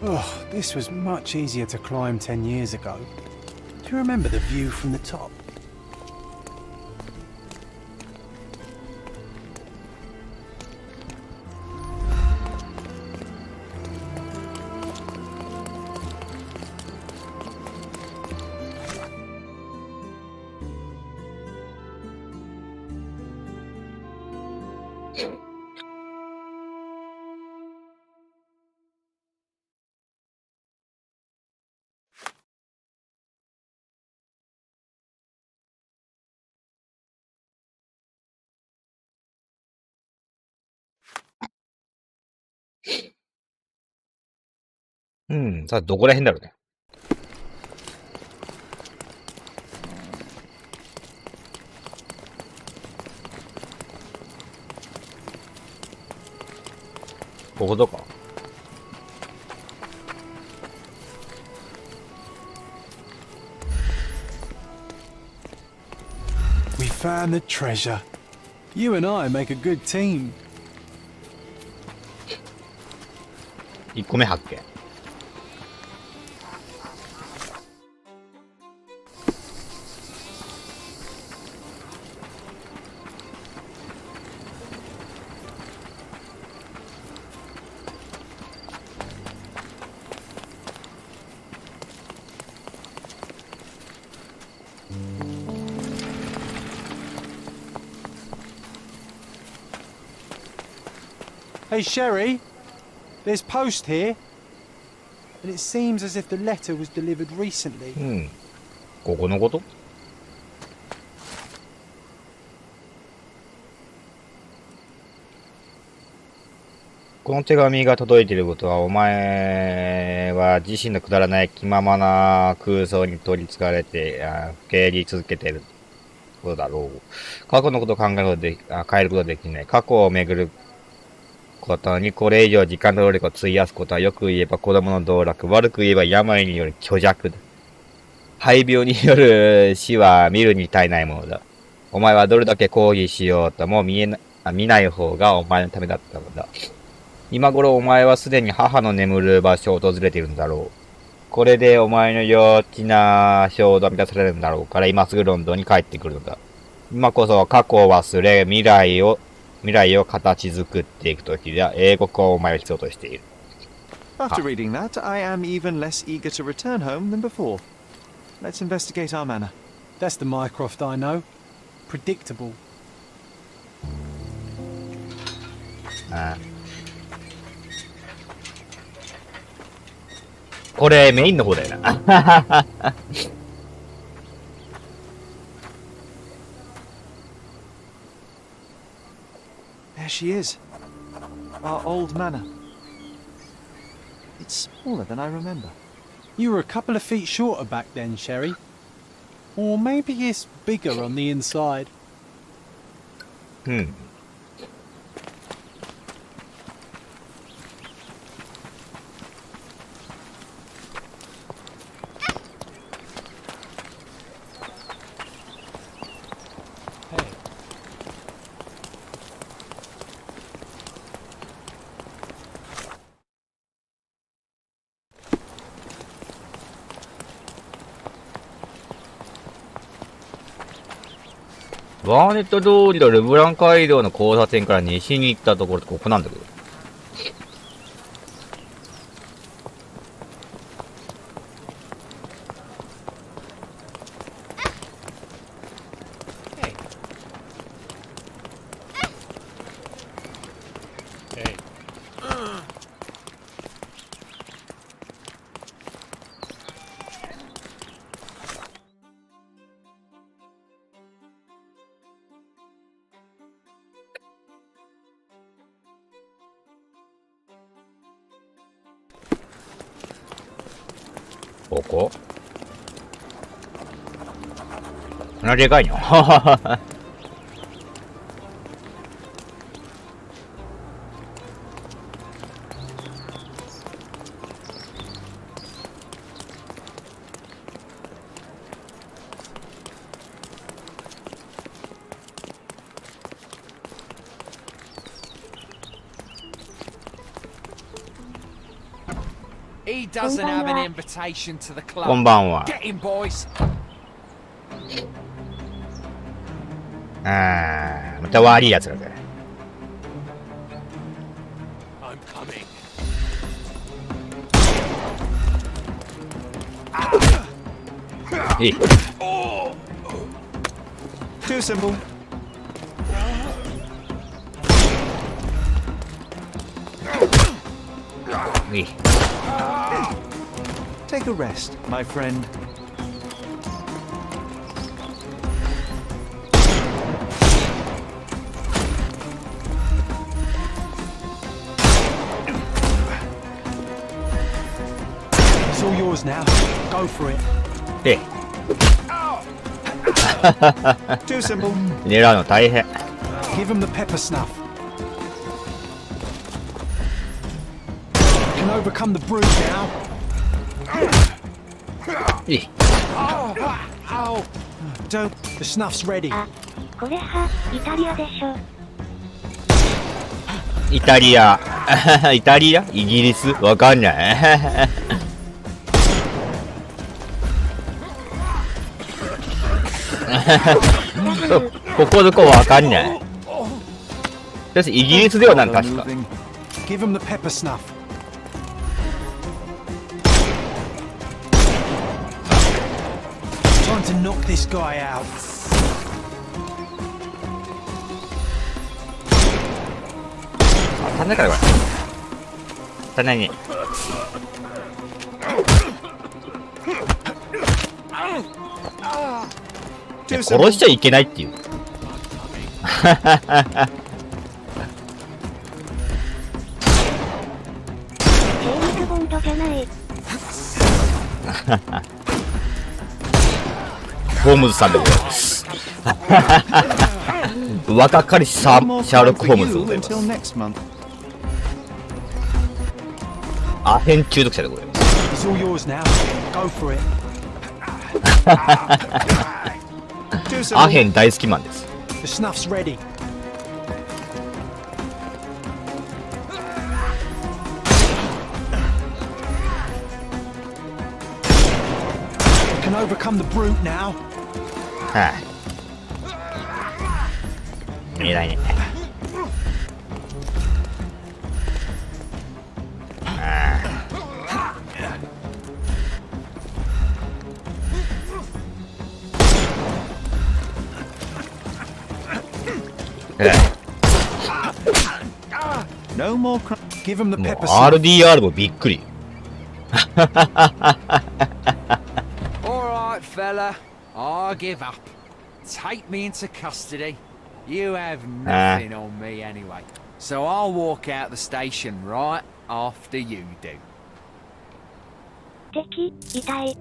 Oh, this was much easier to climb 10 years ago. Do you remember the view from the top?うん、さあ、どこら辺だろうね。こことか。We found the treasure. You and I make a good team. 1個目発見。Hey, Sherry, there's post here, and it seems as if the letter was delivered recently. うん。ここのこと？この手紙が届いていることは、お前は自身のくだらない気ままな空想に取り憑かれて、受け入れ続けていることだろう。過去のことを考えることで、変えることはできない。過去をめぐることにこれ以上時間と労力を費やすことは、よく言えば子供の道楽、悪く言えば病による虚弱だ。肺病による死は見るに耐えないものだ。お前はどれだけ抗議しようとも見ない方がお前のためだったのだ。今頃お前はすでに母の眠る場所を訪れているのだろう。これでお前の幼稚な衝動は満たされるんだろうから、今すぐロンドンに帰ってくるのだ。今こそ過去を忘れ、未来を形作っていくときでは、英国をお前は必要としている。After reading that, I am even less eager to return home than before. Let's investigate our manor. That's the Mycroft I know. Predictable. ああ、これメインの方だよな。There she is. Our old manor. It's smaller than I remember. You were a couple of feet shorter back then, Sherry. Or maybe it's bigger on the inside. うん。バーネット通りとルブラン街道の交差点から西に行ったところってここなんだけど。こここんなでかいのHe doesn't have an invitation to the club. こんばんは。 Get him, boys. また悪いやつらだ。I'm coming. Too simple. Take a rest, my friend. It's all yours now. Go for it. Too simple. 狙うの大変。 Give him the pepper snuff. Can overcome the brute now. Oh, don't. The snuff's ready. これはイタリアでしょ。イタリア。イタリアイギリスわかんない。ここどこわかんない。だしイギリスではなん確か。Give him the pepper snuff. Time to knock this guy out. 足んないからこれ。足んないね。殺しちゃいけないっていう。ボンドじゃない。ホームズさんでございます。若かりしシャーロック・ホームズでございます。アヘン中毒者でございます。アヘン大好きマンです。Overcome the brute now. はい。見えないね。No more give him the pepper. RDR もびっくり。Alright, fella. I give up. Take me into custody. You have nothing on me anyway. So I'll walk out the station right after you do. 敵、痛い。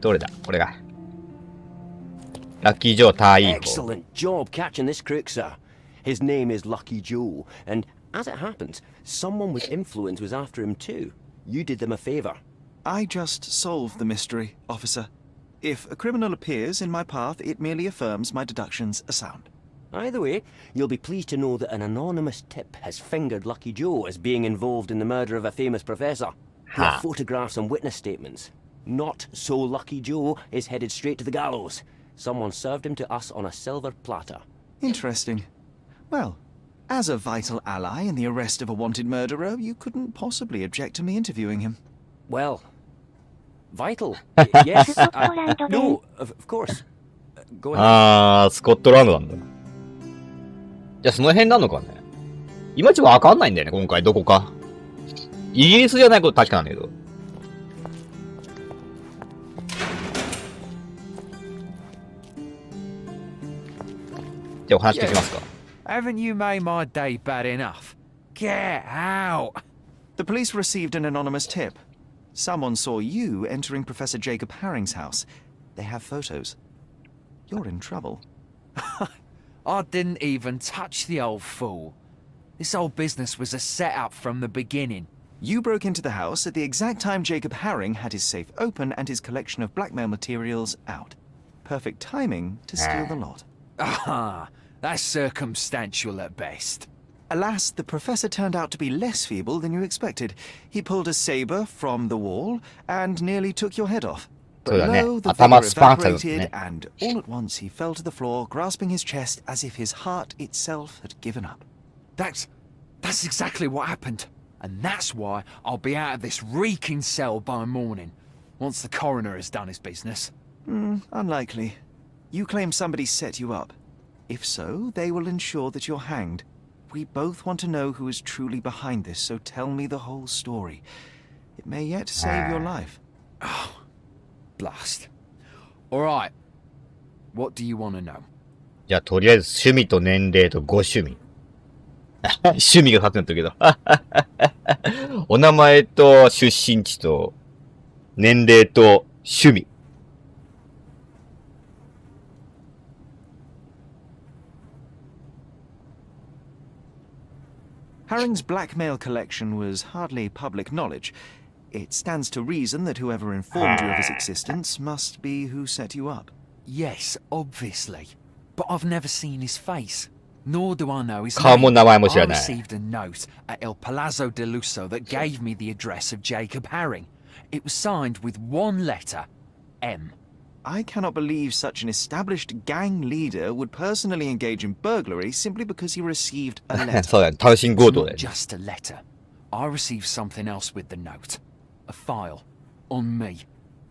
どれだこれが。ラッキー・ジョー・ターイーホ。 Excellent job catching this crook, sir. His name is Lucky Joe, and as it happens, someone with influence was after him too. You did them a favor. I just solved the mystery, officer. If a criminal appears in my path, it merely affirms my deductions are sound. Either way, you'll be pleased to know that an anonymous tip has fingered Lucky Joe as being involved in the murder of a famous professor. There are photographs and witness statements. Not so Lucky Joe is headed straight to the gallows. Someone served him to us on a silver platter. Interesting. Well, as a vital ally in the arrest of a wanted murderer, you couldn't possibly object to me interviewing him. Well, vital? Yes. No, of course. Go ahead. スコットランドなんだ。じゃあその辺なのかね。いまいちわかんないんだよね、今回どこか。イギリスじゃないこと確かなんだけど。じゃあお話していきますか。Haven't you made my day bad enough? Get out! The police received an anonymous tip. Someone saw you entering Professor Jacob Haring's house. They have photos. You're in trouble. I didn't even touch the old fool. This whole business was a setup from the beginning. You broke into the house at the exact time Jacob Haring had his safe open and his collection of blackmail materials out. Perfect timing to steal the lot. Ah, that's circumstantial at best. Alas, the professor turned out to be less feeble than you expected. He pulled a saber from the wall and nearly took your head off. But lo, the vigor evaporated, and all at once he fell to the floor, grasping his chest as if his heart itself had given up. That's exactly what happened. And that's why I'll be out of this reeking cell by morning, once the coroner has done his business. Unlikely. You claim somebody set you up. If so, they will ensure that you're hanged. We both want to know who is truly behind this, so tell me the whole story. It may yet save your life. Oh, blast. Alright. What do you want to know? じゃあ、とりあえず趣味と年齢とご趣味。趣味が書くんだったけど。お名前と出身地と年齢と趣味。Haring's blackmail collection was hardly public knowledge. It stands to reason that whoever informed you of his existence must be who set you up. Yes, obviously. But I've never seen his face. Nor do I know his name. 顔も名前も知らない。 I received a note at El Palazzo de Lusso that gave me the address of Jacob Haring. It was signed with one letter, M. I cannot believe such an established gang leader would personally engage in burglary simply because he received a letter. そうだね。単身強盗だよ It's ね。 not just a letter. I received something else with the note. A file. On me.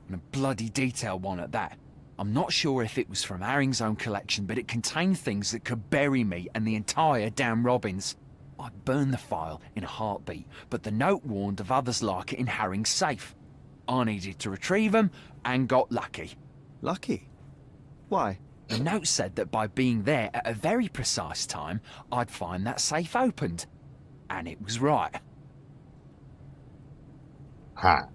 And a bloody detailed one at that. I'm not sure if it was from Haring's own collection, but it contained things that could bury me and the entire damn Robbins. I burned the file in a heartbeat, but the note warned of others like it in Haring's safe. I needed to retrieve them, and got lucky. Lucky? Why? The note said that by being there at a very precise time, I'd find that safe opened. And it was right. Huh.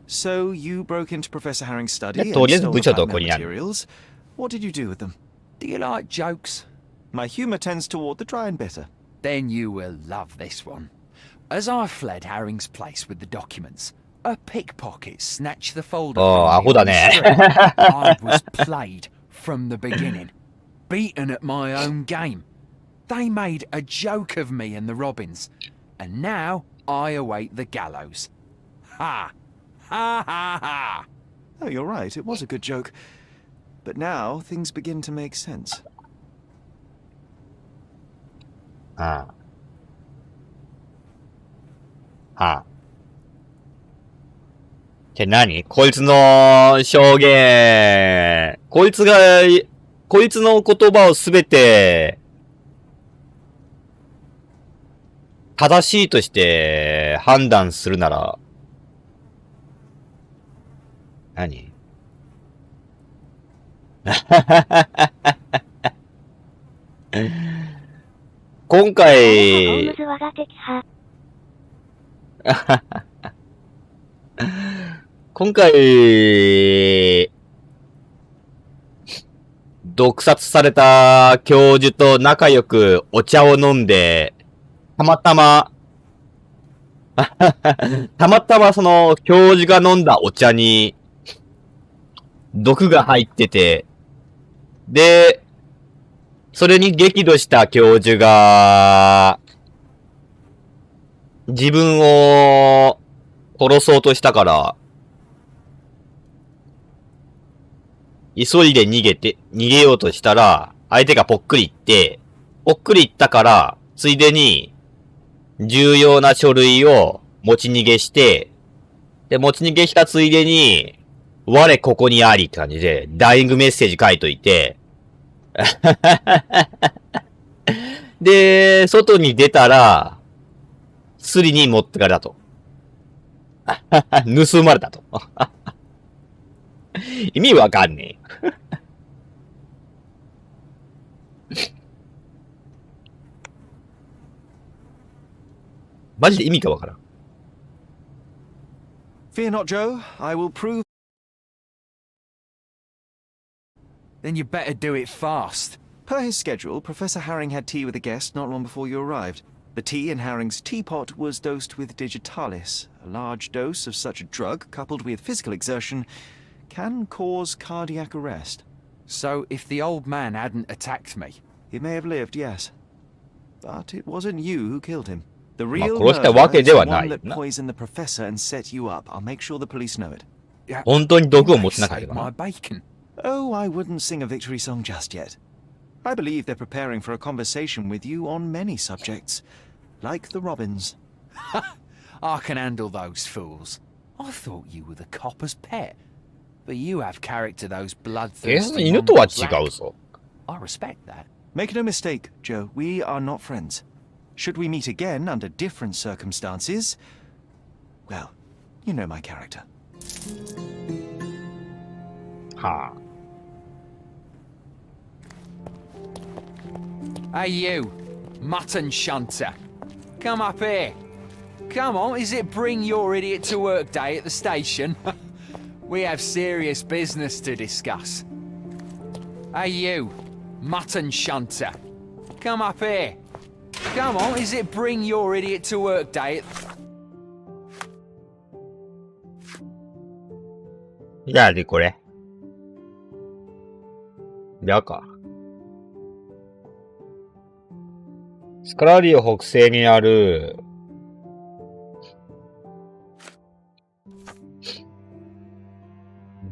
So you broke into Professor Haring's study and toりあえず stole 部 the 長と blackmail ここにある。 materials. What did you do with them? Do you like jokes? My humor tends toward the dry and bitter. Then you will love this one. As I fled Haring's place with the documents, a pickpocket snatched the folder from me on the street. I was played from the beginning, beaten at my own game. They made a joke of me and the Robbins, and now I await the gallows. Ha! Ha ha ha! Oh, you're right, it was a good joke. But now things begin to make sense. ああ。はあ。って何？こいつの証言。こいつの言葉をすべて、正しいとして判断するなら、何？今回、今回、毒殺された教授と仲良くお茶を飲んで、たまたまその教授が飲んだお茶に毒が入ってて、で、それに激怒した教授が、自分を殺そうとしたから、急いで逃げようとしたら、相手がぽっくり行ったから、ついでに、重要な書類を持ち逃げして、で、持ち逃げしたついでに、我ここにありって感じで、ダイイングメッセージ書いといて、で、外に出たら、スリに持ってかれたと。盗まれたと。意味わかんねえ。マジで意味がわからん。Fear not, Joe. I will prove. Then you better do it fast. Per his schedule, Professor Harring had tea with a guest not long before you arrived. The tea in Harring's teapot was dosed with digitalis. A large dose of such a drug, coupled with physical exertion, can cause cardiac arrest. So if the old man hadn't attacked me... He may have lived, yes. But it wasn't you who killed him. The real 殺した murderer わけ is で the はな one い that な。 poisoned the professor and set you up. I'll make sure the police know it. 本当に毒を持ちなかったか My な。 bacon. Oh, I wouldn't sing a victory song just yet. I believe they're preparing for a conversation with you on many subjects, like the robins. I can handle those fools. I thought you were the copper's pet. But you have character those 警察の bloodthirsty 犬とは mongrels 違 lack. うぞ。 I respect that. Make no mistake, Joe, we are not friends. Should we meet again under different circumstances, well, you know my character. はあ。 Hey you, mutton shunter. Come up here. Come on, is it bring your idiot to work day at the station? We have serious business to discuss. Hey you, mutton shunter. Come up here. Come on, is it bring your idiot to work day at... じゃあ、で、これ。じゃあか。スカラリオ北西にある、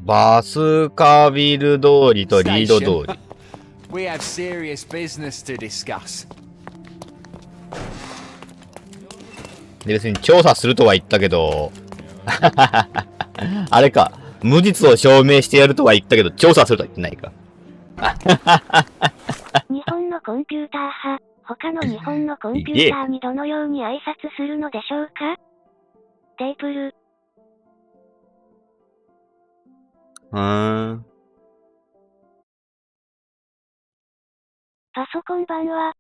バスカビル通りとリード通り。We have serious business to discuss. で、別に調査するとは言ったけど、あれか、無実を証明してやるとは言ったけど、調査するとは言ってないか。日本のコンピューター派、他の日本のコンピューターにどのように挨拶するのでしょうか？テープル。パソコン版は？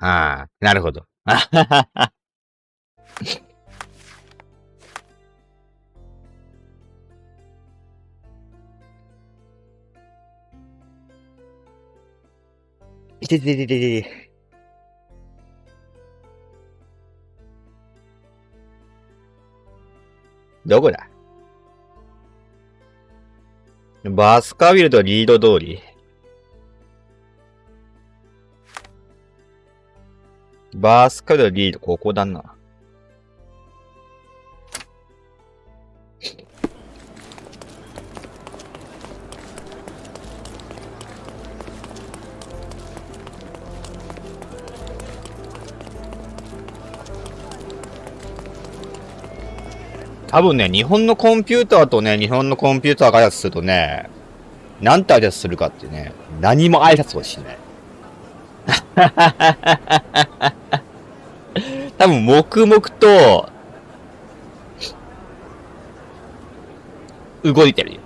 ああ、なるほど。いててててて。どこだ？バスカビルとリード通り。バスカビルとリード、ここだな。多分ね、日本のコンピューターとね、日本のコンピューターが挨拶するとね、なんて挨拶するかってね、何も挨拶をしない。多分、黙々と、動いてるよ。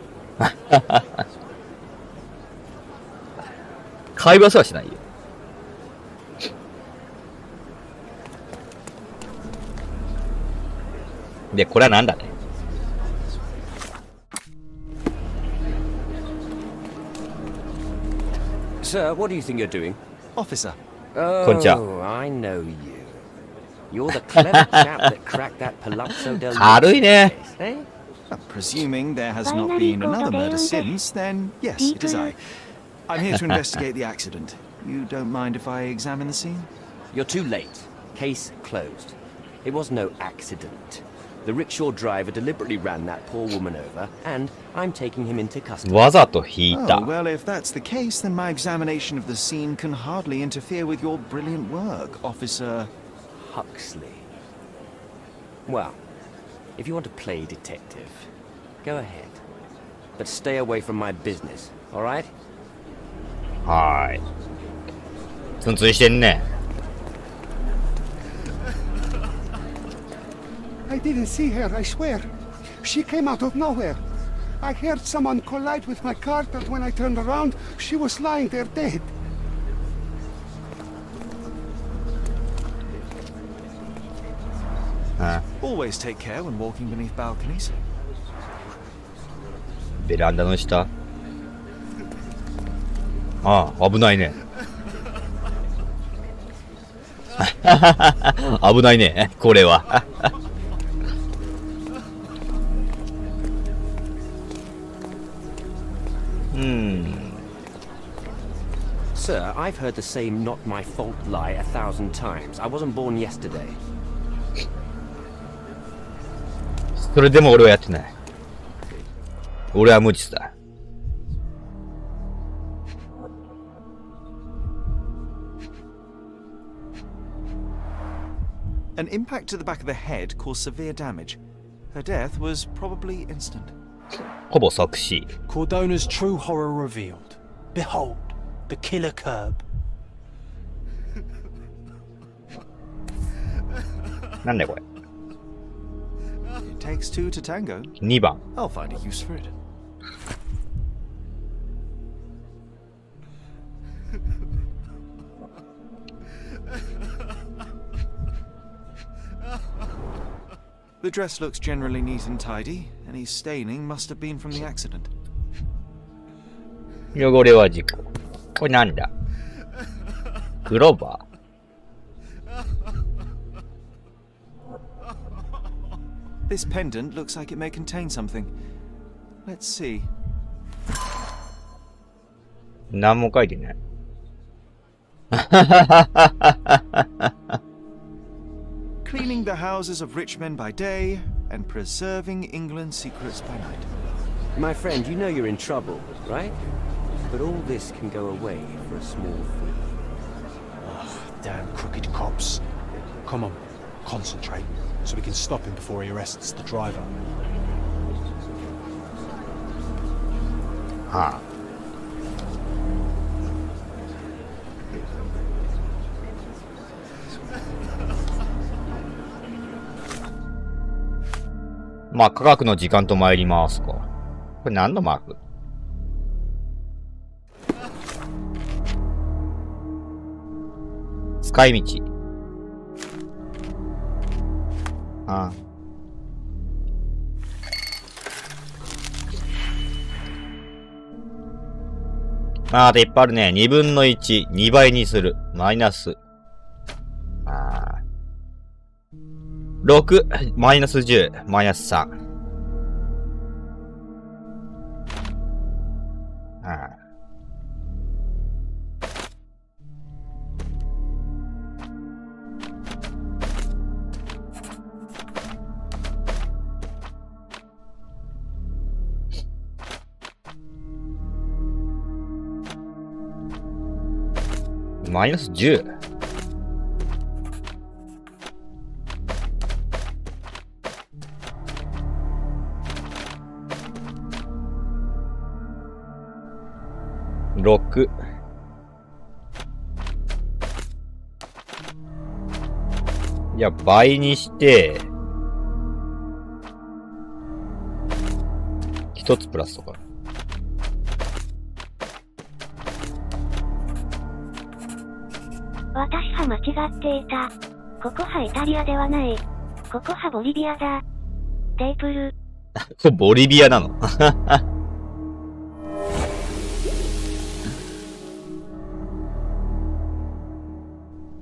会話すらしないよ。で、これはなんだね。Sir, what do you think you're doing? Officer. Oh, I know you. You're the clever chap that cracked that Palazzo del Luce, eh? Presuming there has not been another murder since, then yes, it is I. I'm here to investigate the accident. You don't mind if I examine the scene? You're too late. Case closed. It was no accident. The rickshaw driver deliberately ran that poor woman over, and I'm taking him into custody. わざと引いた。 Oh, well, if that's the case, then my examination of the scene can hardly interfere with your brilliant work, Officer Huxley. Well, if you want to play detective, go ahead. But stay away from my business, all right? はーい。ツンツンしてんね。I didn't see her, I swear. She came out of nowhere. I heard someone collide with my car, but when I turned around, she was lying there dead. Always take care when walking beneath balconies. ベランダの下。ああ、危ないね。危ないね、これは。Sir, I've heard the same not my fault lie 1,000 times. I wasn't born yesterday. それでも俺はやってない。俺は無実だ。An impact to the back of the head caused severe damage. Her death was probably instant. ほぼ即死。Cordona's true horror revealed. Behold, the killer curb. なんだよこれ。It takes two to tango. 2番。I'll find a use for it. The dress looks generally neat and tidy. Any staining must have been from the accident. 汚れは事故。これなんだ？クローバー。This pendant looks like it may contain something. Let's see. 何も書いてない。Cleaning the houses of rich men by day and preserving England's secrets by night. My friend, you know you're in trouble, right? But all this can go away for a small fee. Oh, damn crooked cops. Come on, concentrate, so we can stop him before he arrests the driver. はあ。まあ、科学の時間と参りますか。これ何のマーク？使い道。ああ。あといっぱいあるね。2分の1、2倍にする。マイナス。6、マイナス10、マイナス3。マイナス 10？6。いや、倍にして、1つプラスとか。私は間違っていた。ここはイタリアではない。ここはボリビアだ。テープル。これボリビアなの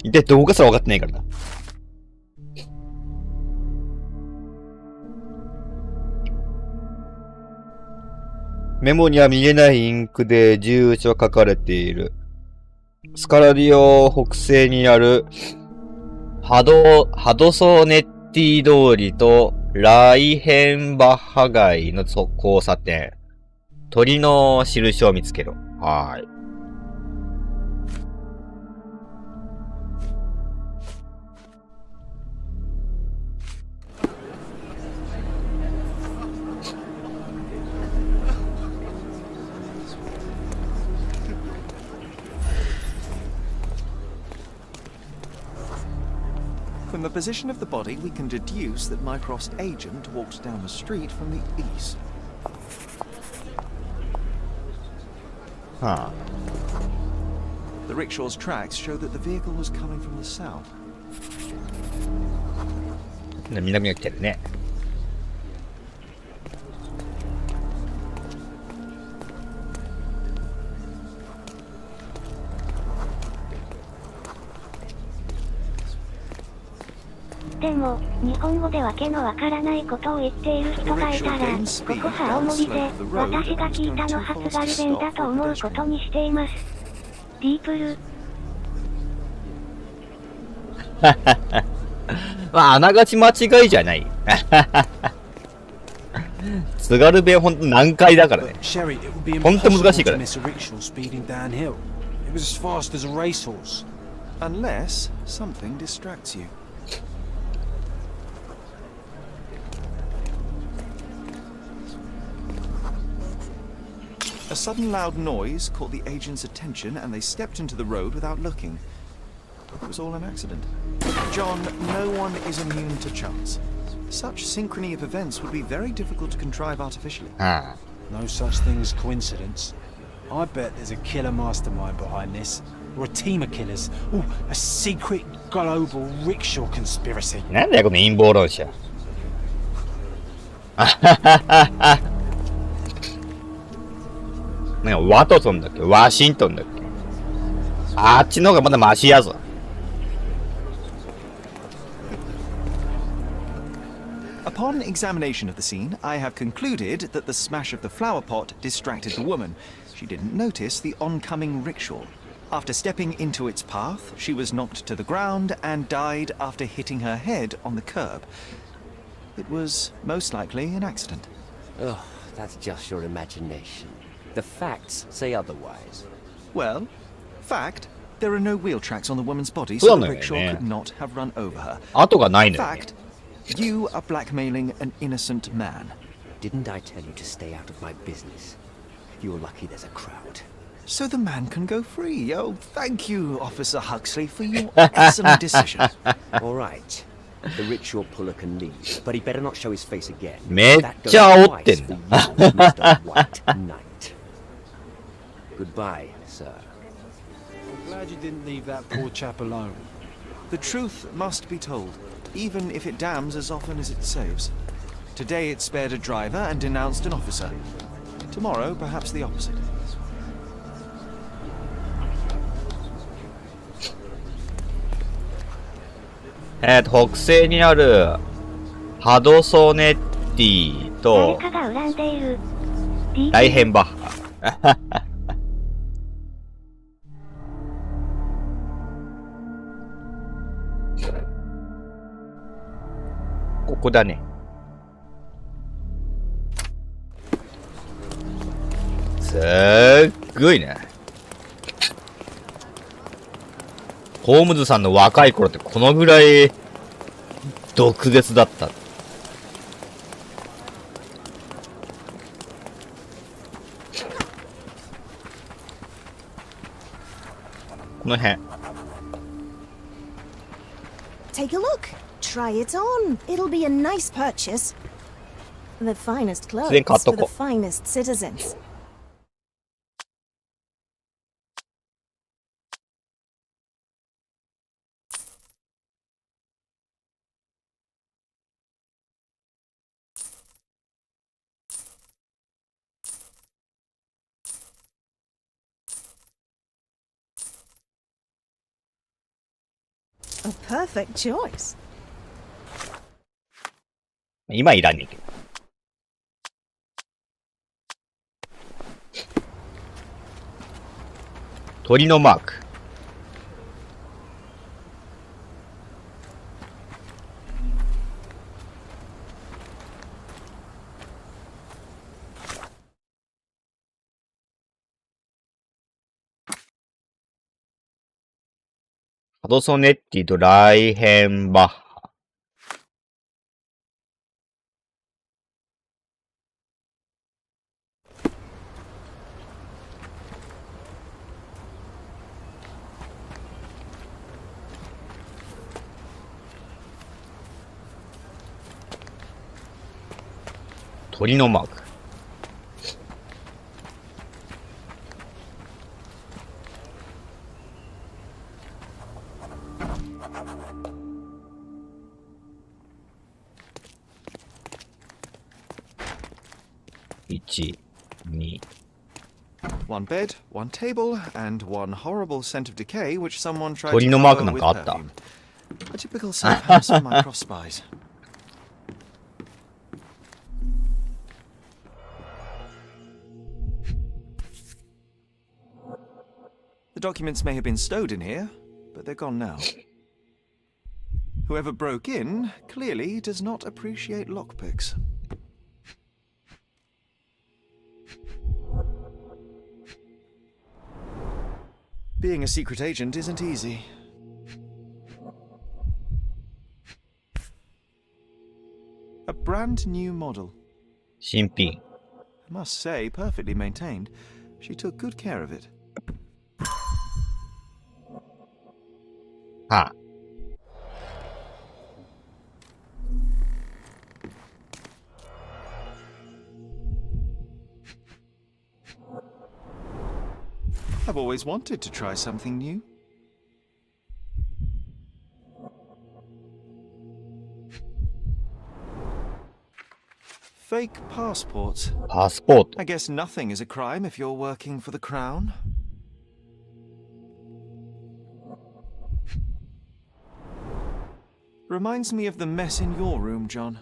一体どこかすら分かってないからな。メモには見えないインクで住所が書かれている。スカラディオ北西にあるハドソネッティ通りとライヘンバッハ街の交差点。鳥の印を見つけろ。はーい。From the position of the body, we can deduce that Mycroft's agent walked down the street from the east. Huh. The rickshaw's tracks show that the vehicle was coming from the south. 南が来てるね。でも、日本語でわけのわからないことを言っている人がいたら、ここは青森で、私が聞いたの初ガル弁だと思うことにしています。ディープル。まあ、あながち間違いじゃない。津軽弁ほんと難解だからね。ほんと難しいからね。Unless something distracts you. A sudden loud noise caught the agent's attention and they stepped into the road without looking. It was all an accident. John, no one is immune to chance. Such synchrony of events would be very difficult to contrive artificially. No such thing as coincidence. I bet there's a killer mastermind behind this. Or a team of killers. Oh, a secret global rickshaw conspiracy. なんだよこの陰謀論者。なんかワトソンだっけ、ワシントンだっけ。あっちの方がまだマシやぞ。Upon examination of the scene, I have concluded that the smash of the flower pot distracted the woman. She didn't notice the oncoming rickshaw. After stepping into its path, she was knocked to the ground and died after hitting her head on the curb. It was most likely an accident. Oh, that's just your imagination. The facts say otherwise. Well, fact, there are no wheel tracks on the woman's body, so the rickshaw could not have run over her. Fact, you are blackmailing an innocent man. Didn't I tell you to stay out of my business? You're lucky there's a crowd. So the man can go free. Oh, thank you, Officer Huxley, for your excellent decision. All right. The rickshaw puller can leave, but he better not show his face again. めっちゃ煽ってんだ。Mr. White Knight. Goodbye, sir. I'm glad you didn't leave that poor chap alone. The truth must be told, even if it damns as often as it saves. Today it spared a driver and denounced an officer. Tomorrow, perhaps the opposite. 北西にあるハドソネッティとライヘンバッハ。ここだね。すっごいね。ホームズさんの若い頃ってこのぐらい毒舌だった。この辺。Take a look. Try it on. It'll be a nice purchase. The finest clothes for the finest citizens. A perfect choice. 今いらんねんけど。鳥のマーク。ハドソネッティとライヘンバッハ。鳥のマーク。1、2。One bed, one table, and one horrible scent of decay which someone tried 鳥 to のマーク cover なん with かあった。 perfume. A typical safe house for Mycroft spies. The documents may have been stowed in here, but they're gone now. Whoever broke in clearly does not appreciate lockpicks. Being a secret agent isn't easy. A brand new model. 新品。 I must say, perfectly maintained. She took good care of it. はあ。I've always wanted to try something new. Fake passports. パスポート。 I guess nothing is a crime if you're working for the Crown. Reminds me of the mess in your room, John.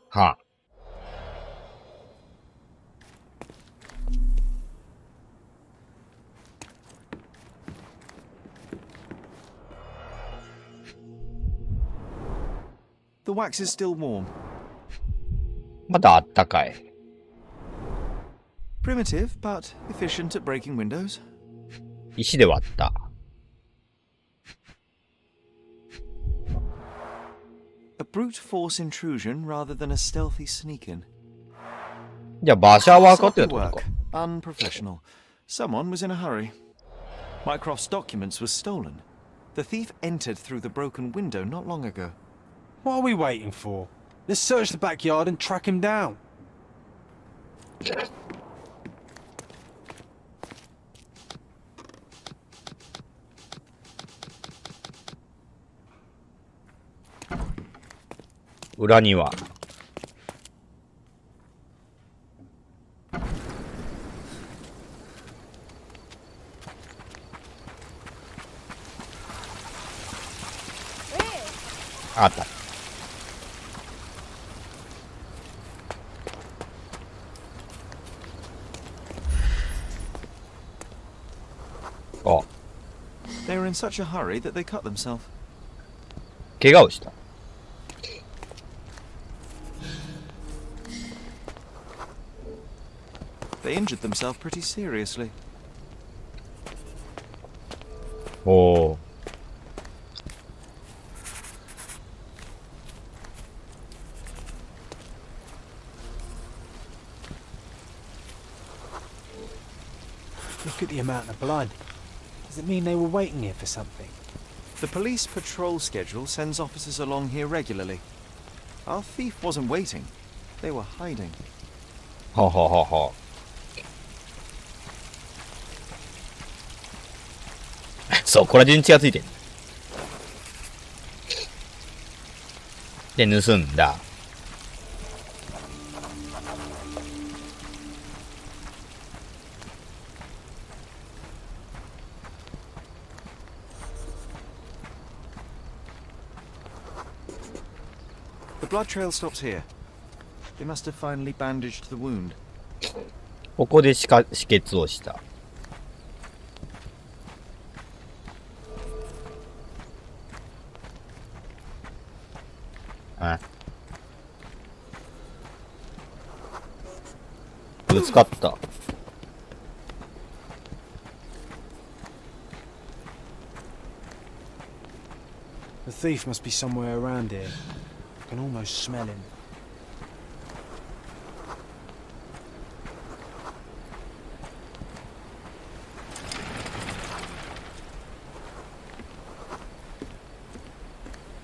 はあ。The wax is still warm. まだあったかい。 Primitive, but efficient at breaking windows. 石で割った。 A brute force intrusion rather than a stealthy sneak-in. じゃあ場所は分かってるってこと Sloppy か。 work. Unprofessional. Someone was in a hurry. Mycroft's documents were stolen. The thief entered through the broken window not long ago. What are we waiting for? Let's search the backyard and track him down.「裏庭」。 あった。 あ、 They were in such a hurry that they cut themselves. 怪我をした。 They injured themselves pretty seriously. おお。 Look at the amount of blood. Does it mean they were waiting here for something? The police patrol schedule sends officers along here regularly. Our thief wasn't waiting. They were hiding. はははは。そう、これで血がついてる。で、盗んだ。The blood trail stops here. They must have finally bandaged the wound. ここで止血をした。あ、ぶつかった。 The thief must be somewhere around here. I can almost smell him.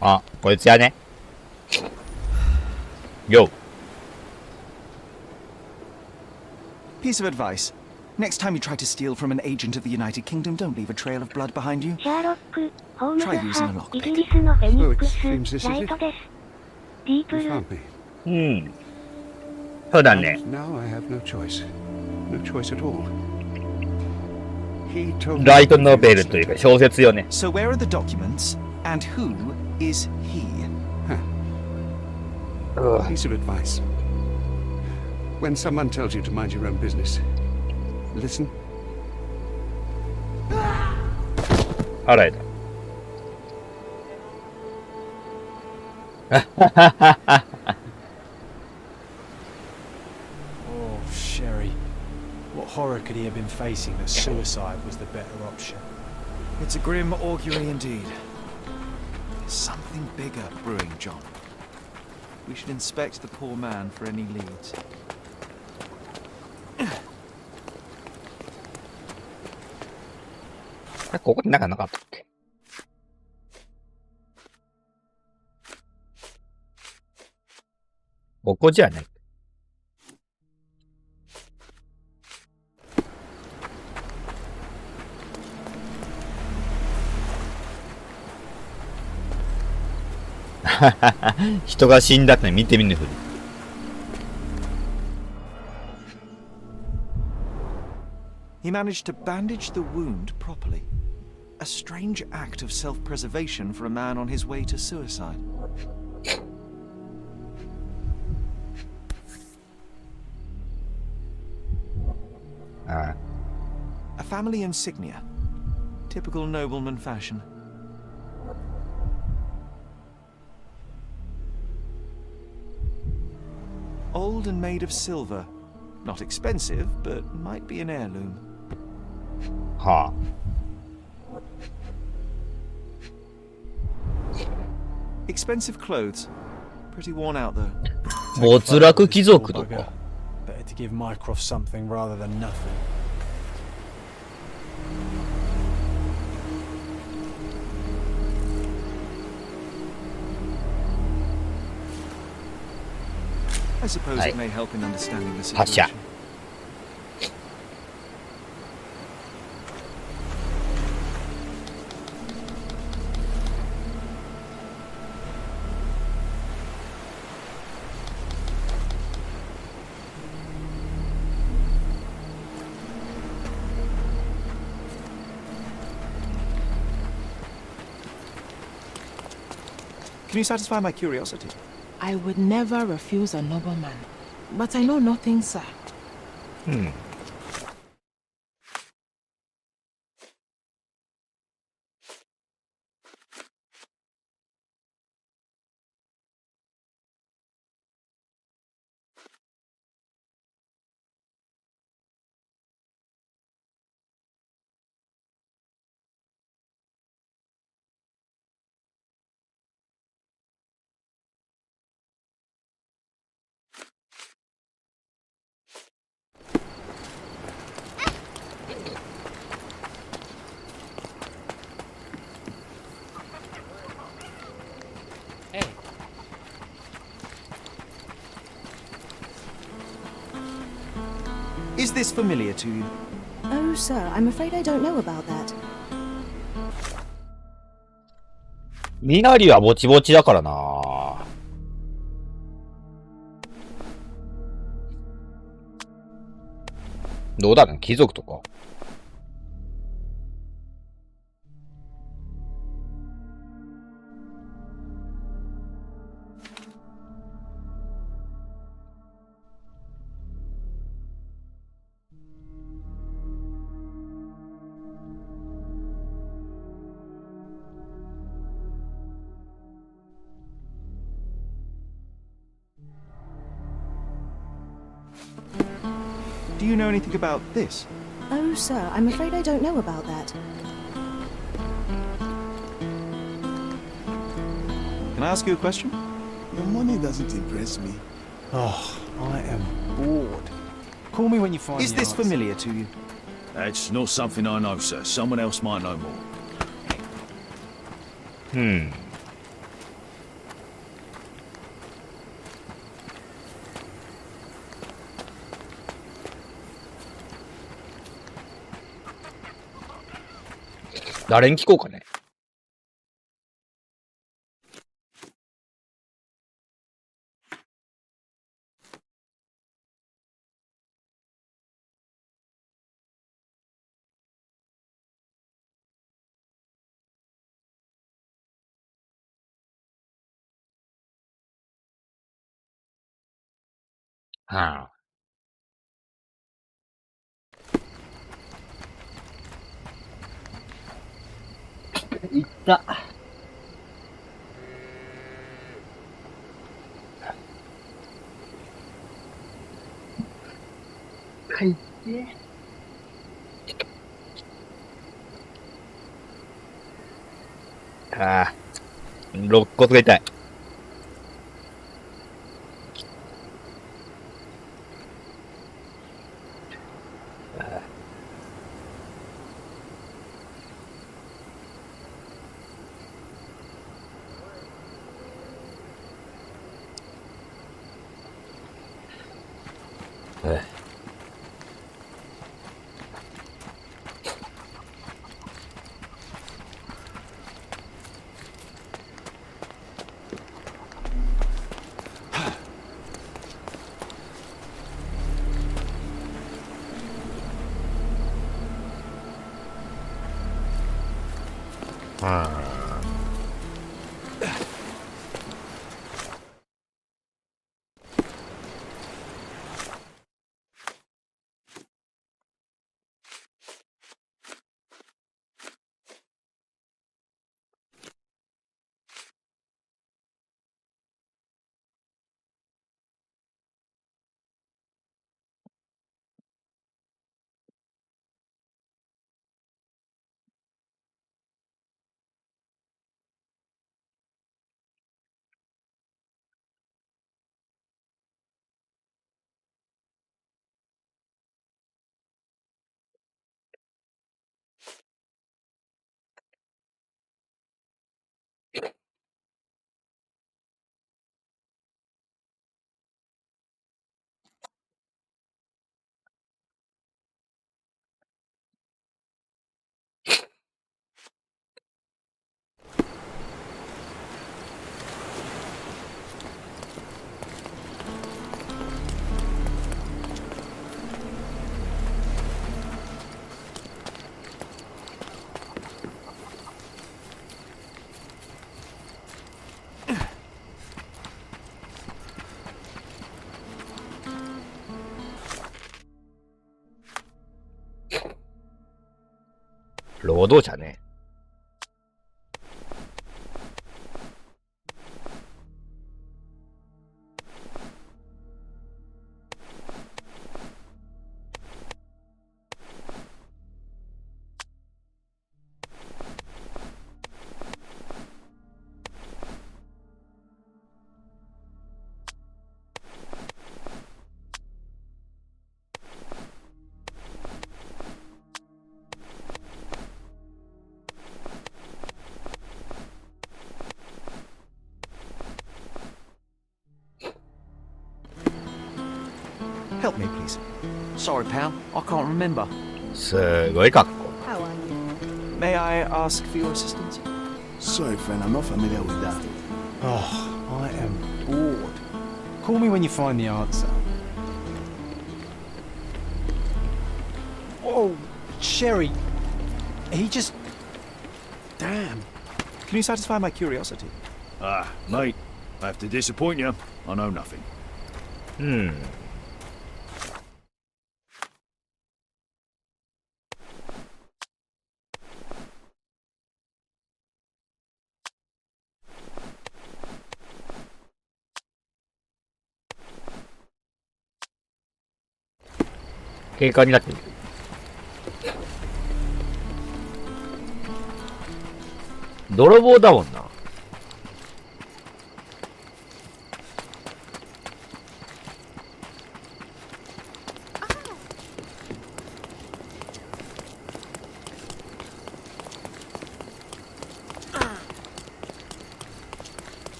Ah, こいつやね。Yo. Piece of advice. Next time you try to steal from an agent of the United Kingdom, don't leave a trail of blood behind you. Sherlock Holmes Try using a 派 lockpick. イギリスのフェニックス Oh, it seems this is ライトです。ディープル You found me. うん。そうだね。 Now I have no choice. No choice at all. He told ライトノベルというか小説よね。 So where are the documents, and who is he? Piece of advice. When someone tells you to mind your own business, listen. Alright. Oh, Sherry. What horror could he have been facing that suicide was the better option? It's a grim augury indeed. There's something bigger brewing, John. We should inspect the poor man for any leads. ここになんかなかったっけ？ここじゃない。人が死んだって見てみるふり。He managed to bandage the wound properly. A strange act of self-preservation for a man on his way to suicide. A family insignia. Typical nobleman fashion. Old and made of silver. Not expensive, but might be an heirloom. Huh. Expensive clothes. Pretty worn out though. 没落貴族とか。 Better to give Mycroft something rather than nothing. I suppose it may help in understanding the 発射。 situation. Can you satisfy my curiosity? I would never refuse a nobleman. But I know nothing, sir. Hmm. Is this familiar to you? Oh, sir, I'm afraid I don't know about that. 身なりはぼちぼちだからな。どうだろう、貴族とか。Do you know anything about this? Oh, sir, I'm afraid I don't know about that. Can I ask you a question? Your money doesn't impress me. Oh, I am bored. Call me when you find Is the this answer. familiar to you? That's not something I know, sir. Someone else might know more. Hmm. 誰に聞こうかね。はあ。いった。書いて。ああ。肋骨が痛い。労働者ね。Help me, please. Sorry, pal. I can't remember. すごい格好。How are you? May I ask for your assistance? Sorry, friend, I'm not familiar with that. Oh, I am bored. Call me when you find the answer. Oh, Sherry. He just... Damn. Can you satisfy my curiosity? Ah, mate, I have to disappoint you. I know nothing. 警官になってる。泥棒だもんな。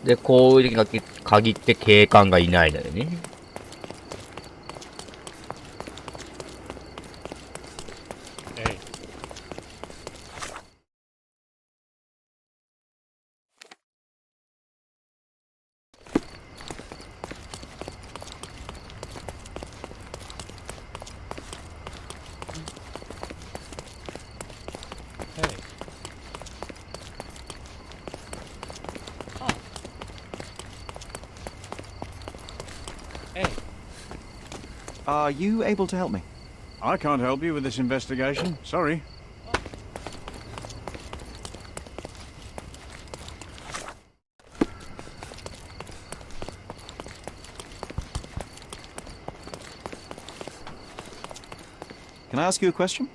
で、こういう時に限って警官がいないのよね。Are you able to help me? I can't help you with this investigation. Sorry. Can I ask you a question?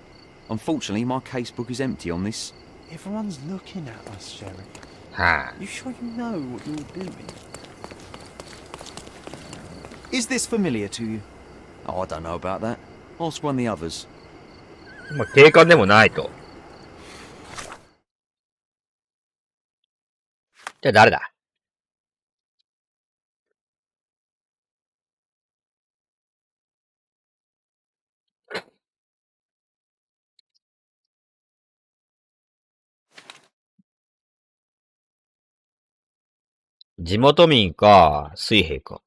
Unfortunately, my casebook is empty on this. Everyone's looking at us, Sherry. You sure you know what you're doing? Is this familiar to you? Oh, I don't know about that. Ask one of the others. まあ、警官でもないと。じゃあ誰だ？地元民か、水兵か。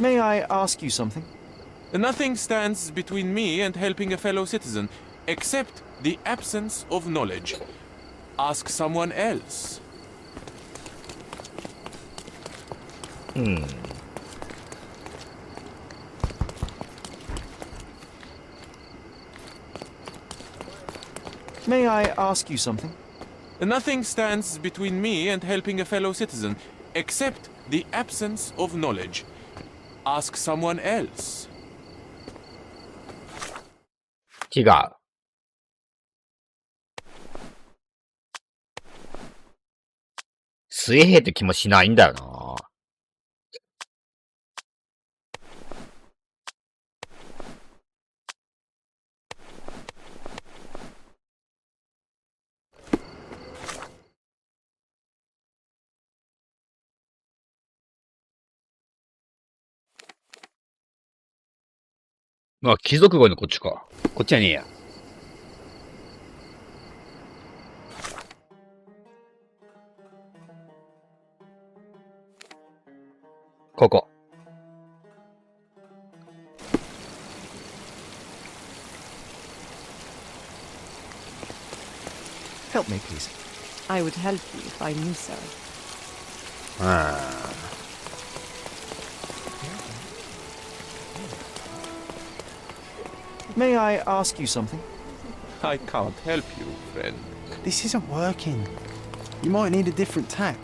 May I ask you something? Nothing stands between me and helping a fellow citizen, except the absence of knowledge. Ask someone else. May I ask you something? Nothing stands between me and helping a fellow citizen, except the absence of knowledge. Ask someone else. 違う。水兵って気もしないんだよな。あ、貴族号のこっちか。こっちはねえや。ここ。Help me, please. I would help you if I knew so. May I ask you something? I can't help you, friend. This isn't working. You might need a different tack.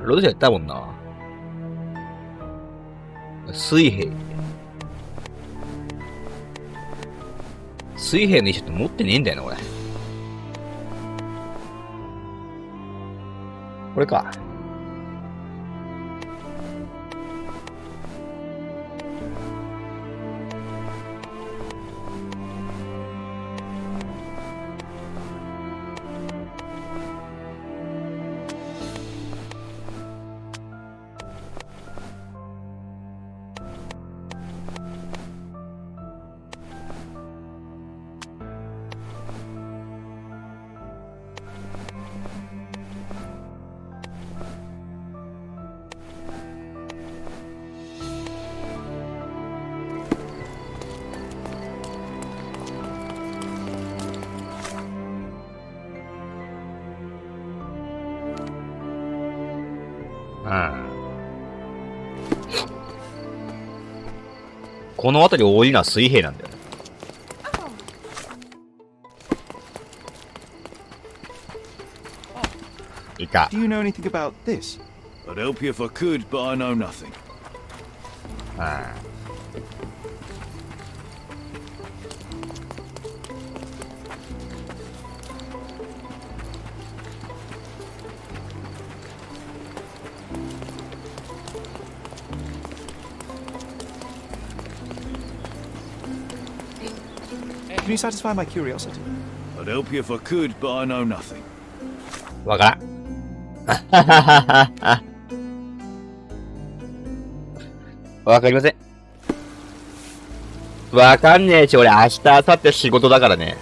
ロドシャやったもんな。水兵。水兵の衣装って持ってねえんだよな、俺。これか。この辺り多いのは水兵なんだよね。いた。 Do you know anything about this? I'd help you if I could, but I know nothing. ああ。Can you satisfy my curiosity? I'd help you if I could, but I know nothing. わからん。わかりません。わかんねえし、俺明日、明後日仕事だからね。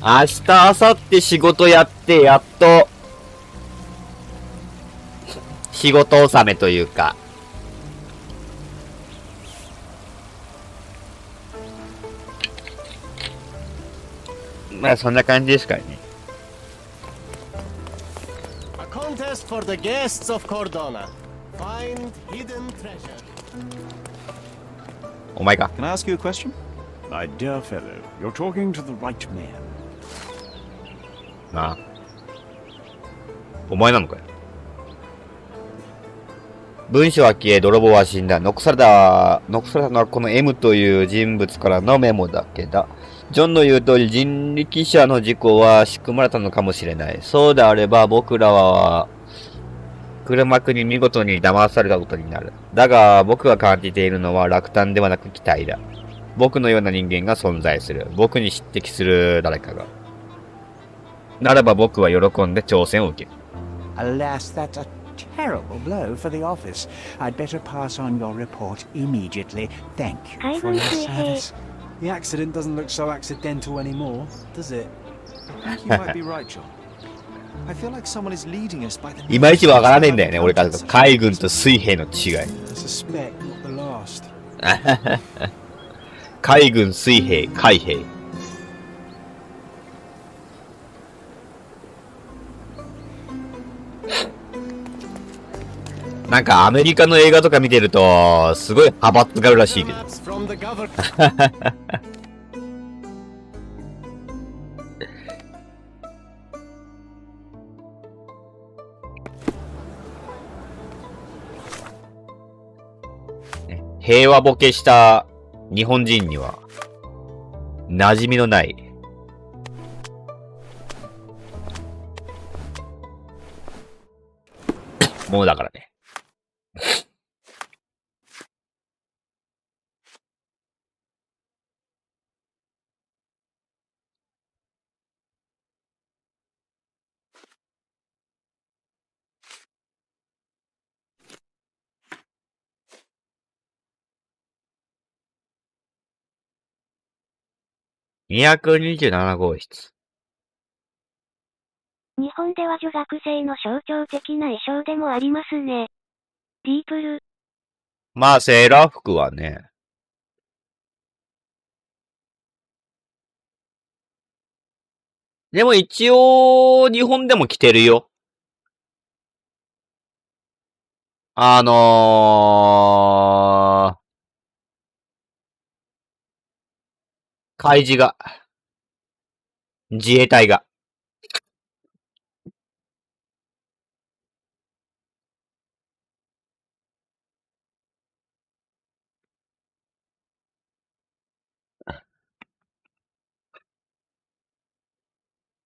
明日、明後日仕事やって、やっと、仕事納めというか。まあ、そんな感じですからね。A contest for the guests of Cordona. Find hidden treasure. お前か。 Can I ask you a question? My dear fellow, you're talking to the right man. なあ。お前なのかよ。文章は消え、泥棒は死んだ。残されたのはこの M という人物からのメモだけだ。ジョンの言う通り人力車の事故は仕組まれたのかもしれない。そうであれば僕らは黒幕に見事に騙されたことになる。だが僕が感じているのは落胆ではなく期待だ。僕のような人間が存在する。僕に匹敵する誰かが。ならば僕は喜んで挑戦を受ける。Alas, that's a terrible blow for the office. I'd better pass on your report immediately. Thank you for your service. The accident doesn't look so accidental anymore, does it? I think you might be right, John. I feel like someone is leading us by the いまいちわからねえんだよね、俺からと。海軍と水兵の違い。I suspect not the last. 海軍、水兵、海兵。なんかアメリカの映画とか見てると、すごい派閥があるらしいけど。平和ボケした日本人には馴染みのないものだからね。227号室。日本では女学生の象徴的な衣装でもありますね。ディープル。まあ、セーラー服はね。でも一応、日本でも着てるよ。海自が。自衛隊が。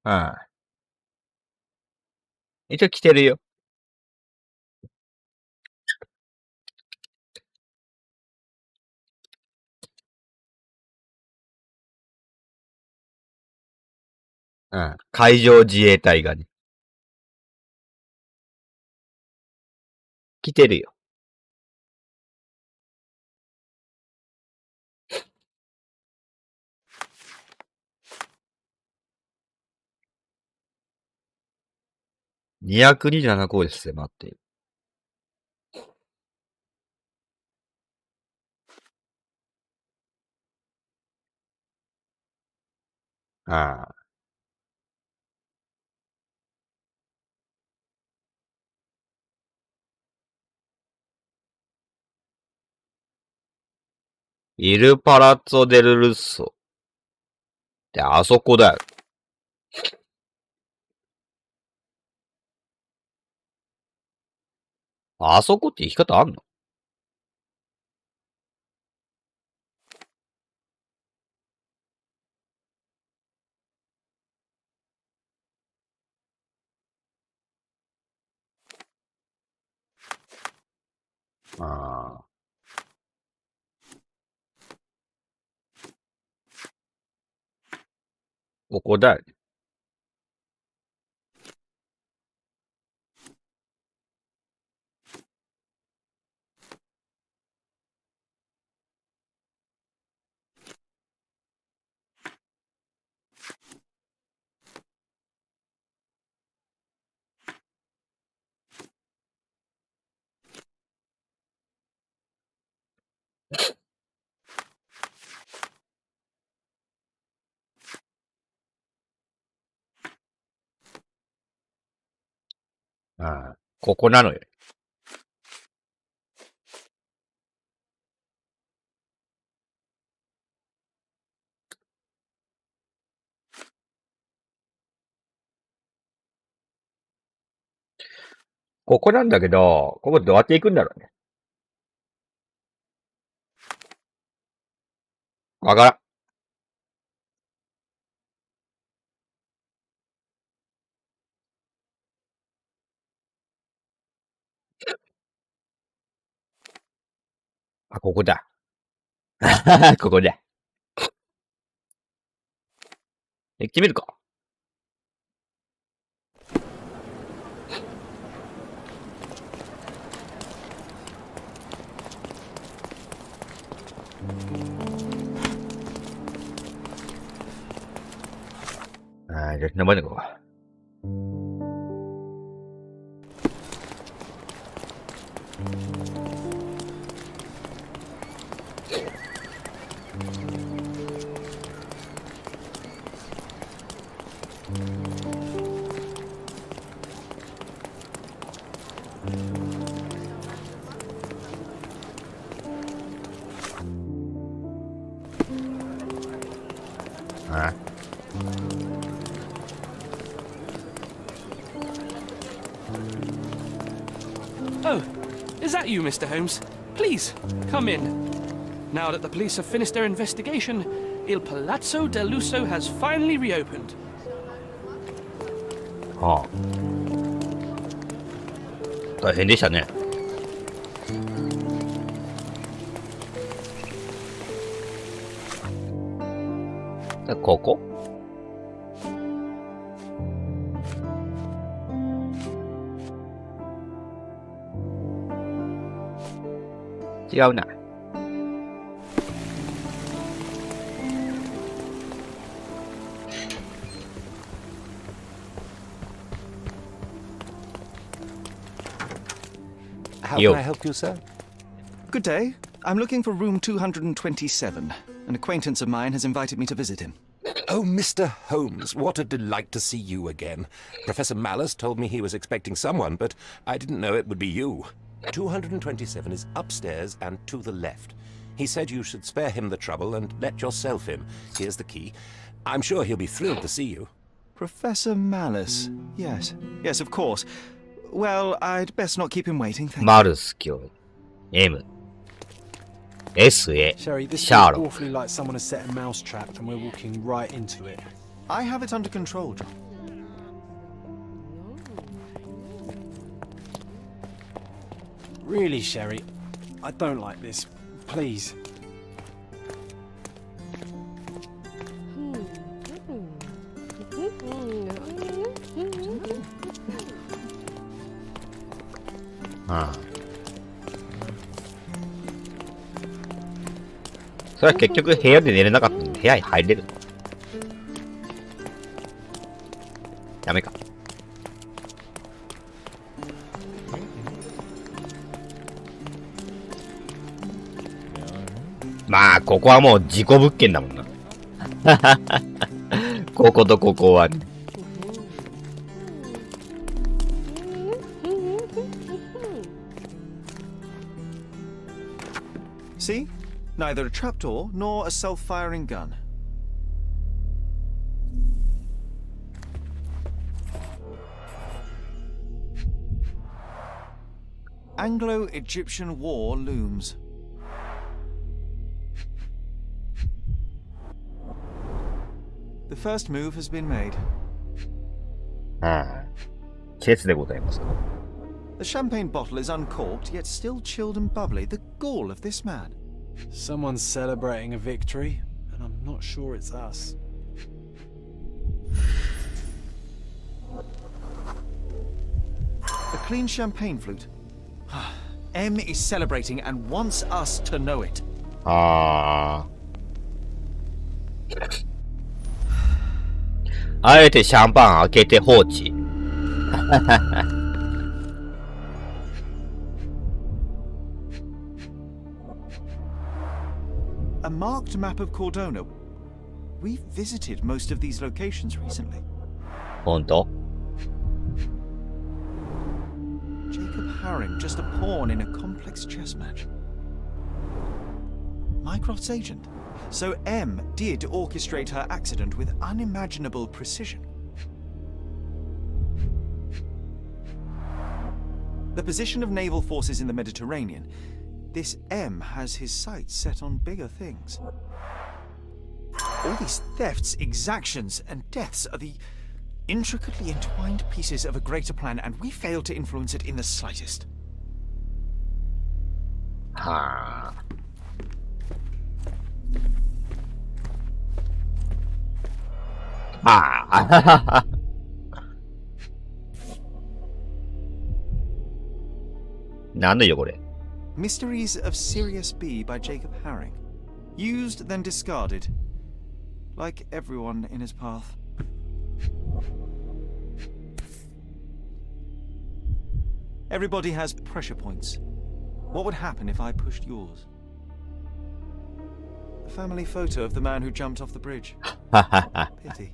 うん。一応着てるよ。うん。海上自衛隊がね。着てるよ。227号室で待っている。ああ。イルパラッツォ・デル・ルッソ。ってあそこだよ。あそこって生き方あんの？ああ。ここだよね。ああ、ここなのよ。ここなんだけど、ここどうやって行くんだろうね。わからん。あ、ここだ。ここだ。行ってみるか。ああ、じゃあ、名前でこう。ああ。Oh, is that you, Mr. Holmes? Please, come in. Now that the police have finished their investigation, Il Palazzo del Lusso has finally reopened. はあ。大変でしたね。ここ？違うな。How can I help you, sir? Good day. I'm looking for room 227. An acquaintance of mine has invited me to visit him. Oh, Mr. Holmes, what a delight to see you again. Professor Malice told me he was expecting someone, but I didn't know it would be you. 227 is upstairs and to the left. He said you should spare him the trouble and let yourself in. Here's the key. I'm sure he'll be thrilled to see you. Professor Malice. Yes. Yes, of course. Well, I'd best not keep him waiting, thank you. マルス教授 M S.A. Sherry, this Sherlock. feels awfully like someone has set a mousetrap and we're walking right into it. I have it under control, John. Really, Sherry, I don't like this. Please. Ah. それは結局部屋で寝れなかったんで部屋に入れる。ダメか。まあ、ここはもう事故物件だもんな。こことここはね。See? Neither a trapdoor nor a self-firing gun. Anglo-Egyptian war looms. The first move has been made. チェスでございますか。The champagne bottle is uncorked, yet still chilled and bubbly. The gall of this man. Someone's celebrating a victory, and I'm not sure it's us. A clean champagne flute. M is celebrating and wants us to know it. あえてシャンパン開けて放置。A marked map of Cordona. We've visited most of these locations recently. 本当？ Jacob Haring, just a pawn in a complex chess match. Mycroft's agent. So M did orchestrate her accident with unimaginable precision. The position of naval forces in the Mediterranean. This M has his sights set on bigger things. All these thefts, exactions, and deaths are the intricately entwined pieces of a greater plan, and we fail to influence it in the slightest. はあ。ああ。なんだよこれ。Mysteries of Sirius B by Jacob Haring. Used, then discarded. Like everyone in his path. Everybody has pressure points. What would happen if I pushed yours? A family photo of the man who jumped off the bridge. Pity.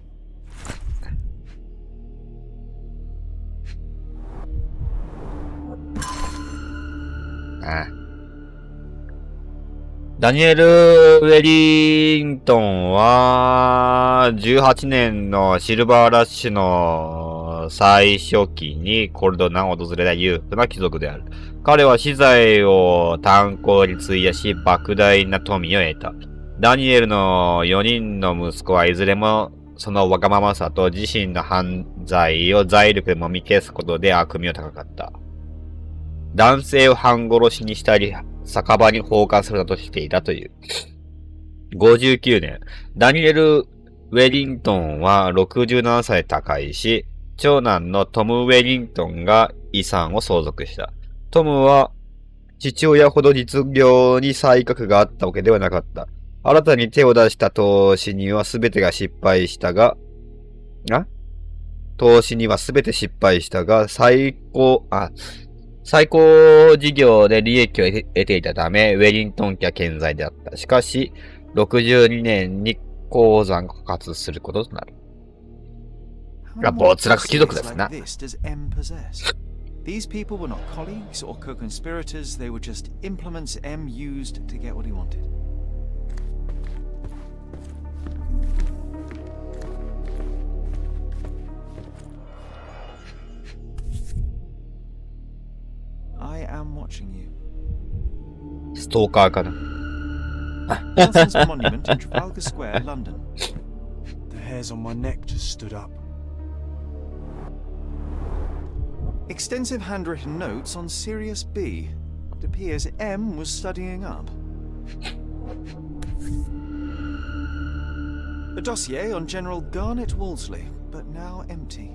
ダニエル・ウェリントンは、18年のシルバーラッシュの最初期にコルドナを訪れた裕福な貴族である。彼は資材を炭鉱に費やし、莫大な富を得た。ダニエルの4人の息子はいずれも、そのわがままさと自身の犯罪を財力でもみ消すことで悪名高かった。男性を半殺しにしたり、酒場に放火するなどしていたという。59年、ダニエル・ウェリントンは67歳で他界し、長男のトム・ウェリントンが遺産を相続した。トムは父親ほど実業に才覚があったわけではなかった。新たに手を出した投資には全て失敗したが、最高事業で利益を得ていたため、ウェリントン家は健在であった。しかし、62年に鉱山が枯渇することとなる。没落貴族ですな。These people were not colleagues or co-conspirators, they were just implements M used to get what he wanted. I am watching you. ストーカーかな。Nelson's monument in Trafalgar Square, London. The hairs on my neck just stood up. Extensive handwritten notes on Sirius B. It appears M was studying up. A dossier on General Garnet Wolseley, but now empty.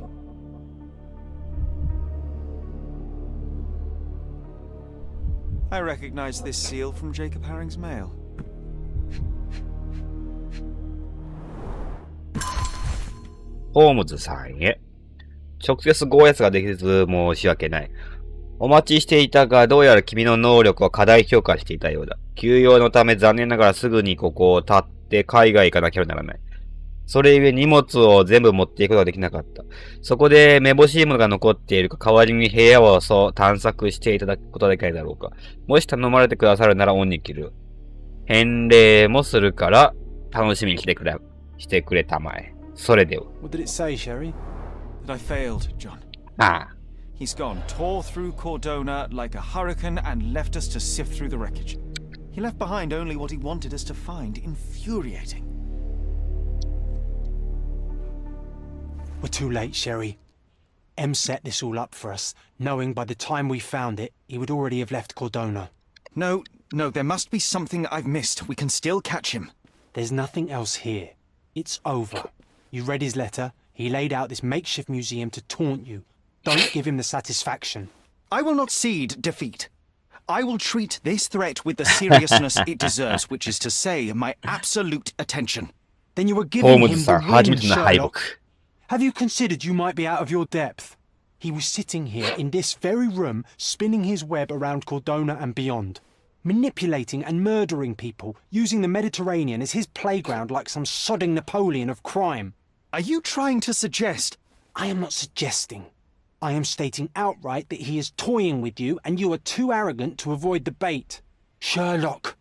I recognize this seal from Jacob Haring's mail. ホームズさんへ。直接ご挨拶ができず申し訳ない。お待ちしていたが、どうやら君の能力を過大評価していたようだ。休養のため残念ながらすぐにここを立って海外行かなければならない。それゆえ荷物を全部持っていくことができなかった。そこでめぼしいものが残っているか、代わりに部屋を探索していただくことができないだろうか。もし頼まれてくださるなら恩に着る。返礼もするから、楽しみにしてくれたまえ。それでは。What did it say, Sherry? That I failed, John. ああ。He's gone, tore through Cordona like a hurricane and left us to sift through the wreckage. He left behind only what he wanted us to find. Infuriating. We're too late, Sherry. M set this all up for us, knowing by the time we found it, he would already have left Cordona. No, there must be something I've missed. We can still catch him. There's nothing else here. It's over. You read his letter. He laid out this makeshift museum to taunt you. Don't give him the satisfaction. I will not cede defeat. I will treat this threat with the seriousness it deserves, which is to say, my absolute attention. Then you are giving him the win, Sherlock. Have you considered you might be out of your depth? He was sitting here in this very room, spinning his web around Cordona and beyond, manipulating and murdering people, using the Mediterranean as his playground like some sodding Napoleon of crime. Are you trying to suggest? I am not suggesting. I am stating outright that he is toying with you and you are too arrogant to avoid the bait. Sherlock,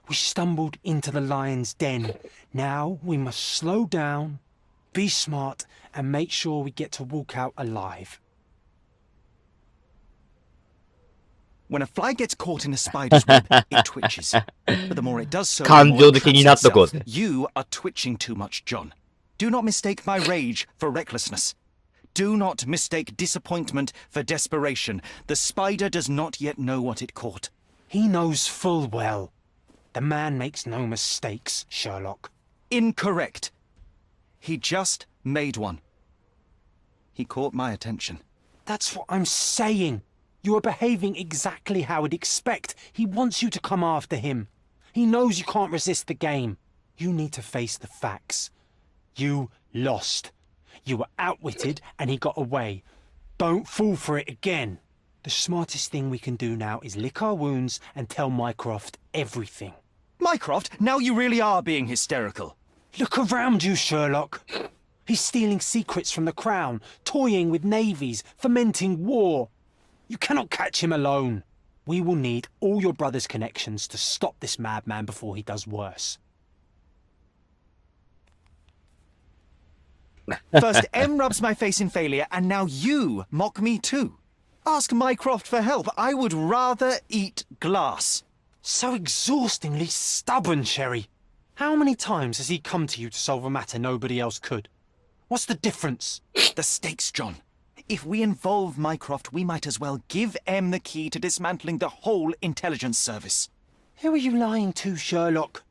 we stumbled into the lion's den. Now we must slow down, be smart, and make sure we get to walk out alive. When a fly gets caught in a spider's web, it twitches. But the more it does so, the more it traps itself. You are twitching too much, John. Do not mistake my rage for recklessness. Do not mistake disappointment for desperation. The spider does not yet know what it caught. He knows full well. The man makes no mistakes, Sherlock. Incorrect. He just made one. He caught my attention. That's what I'm saying. You are behaving exactly how I'd expect. He wants you to come after him. He knows you can't resist the game. You need to face the facts. You lost. You were outwitted and he got away. Don't fall for it again. The smartest thing we can do now is lick our wounds and tell Mycroft everything. Mycroft, now you really are being hysterical. Look around you, Sherlock. He's stealing secrets from the Crown, toying with navies, fomenting war. You cannot catch him alone. We will need all your brother's connections to stop this madman before he does worse. First, M rubs my face in failure, and now you mock me too. Ask Mycroft for help. I would rather eat glass. So exhaustingly stubborn, Sherry. How many times has he come to you to solve a matter nobody else could? What's the difference? The stakes, John. If we involve Mycroft, we might as well give M the key to dismantling the whole intelligence service. Who are you lying to, Sherlock?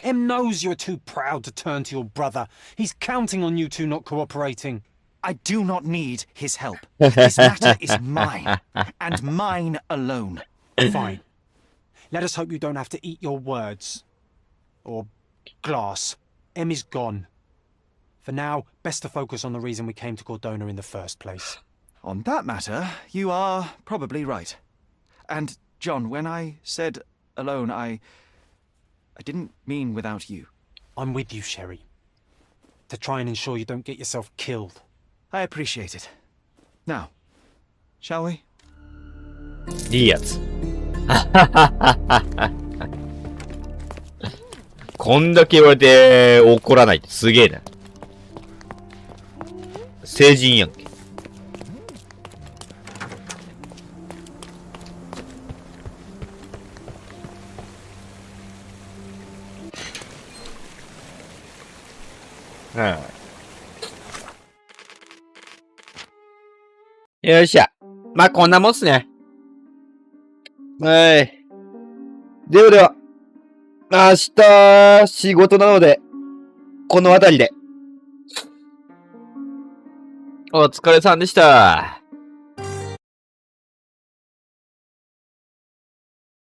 M knows you're too proud to turn to your brother. He's counting on you two not cooperating. I do not need his help. This matter is mine, and mine alone. Fine. Let us hope you don't have to eat your words. Or glass. M is gone. For now, best to focus on the reason we came to Cordona in the first place. On that matter, you are probably right. And, John, when I said alone, I didn't mean without you. I'm with you, Sherry. To try and ensure you don't get yourself killed. I appreciate it. Now, shall we? いいやつ。こんだけ言われて怒らないってすげえな。成人やんけ。よっしゃ。まあ、こんなもんっすね。はい。ではでは、明日、仕事なので、この辺りで。お疲れさんでした。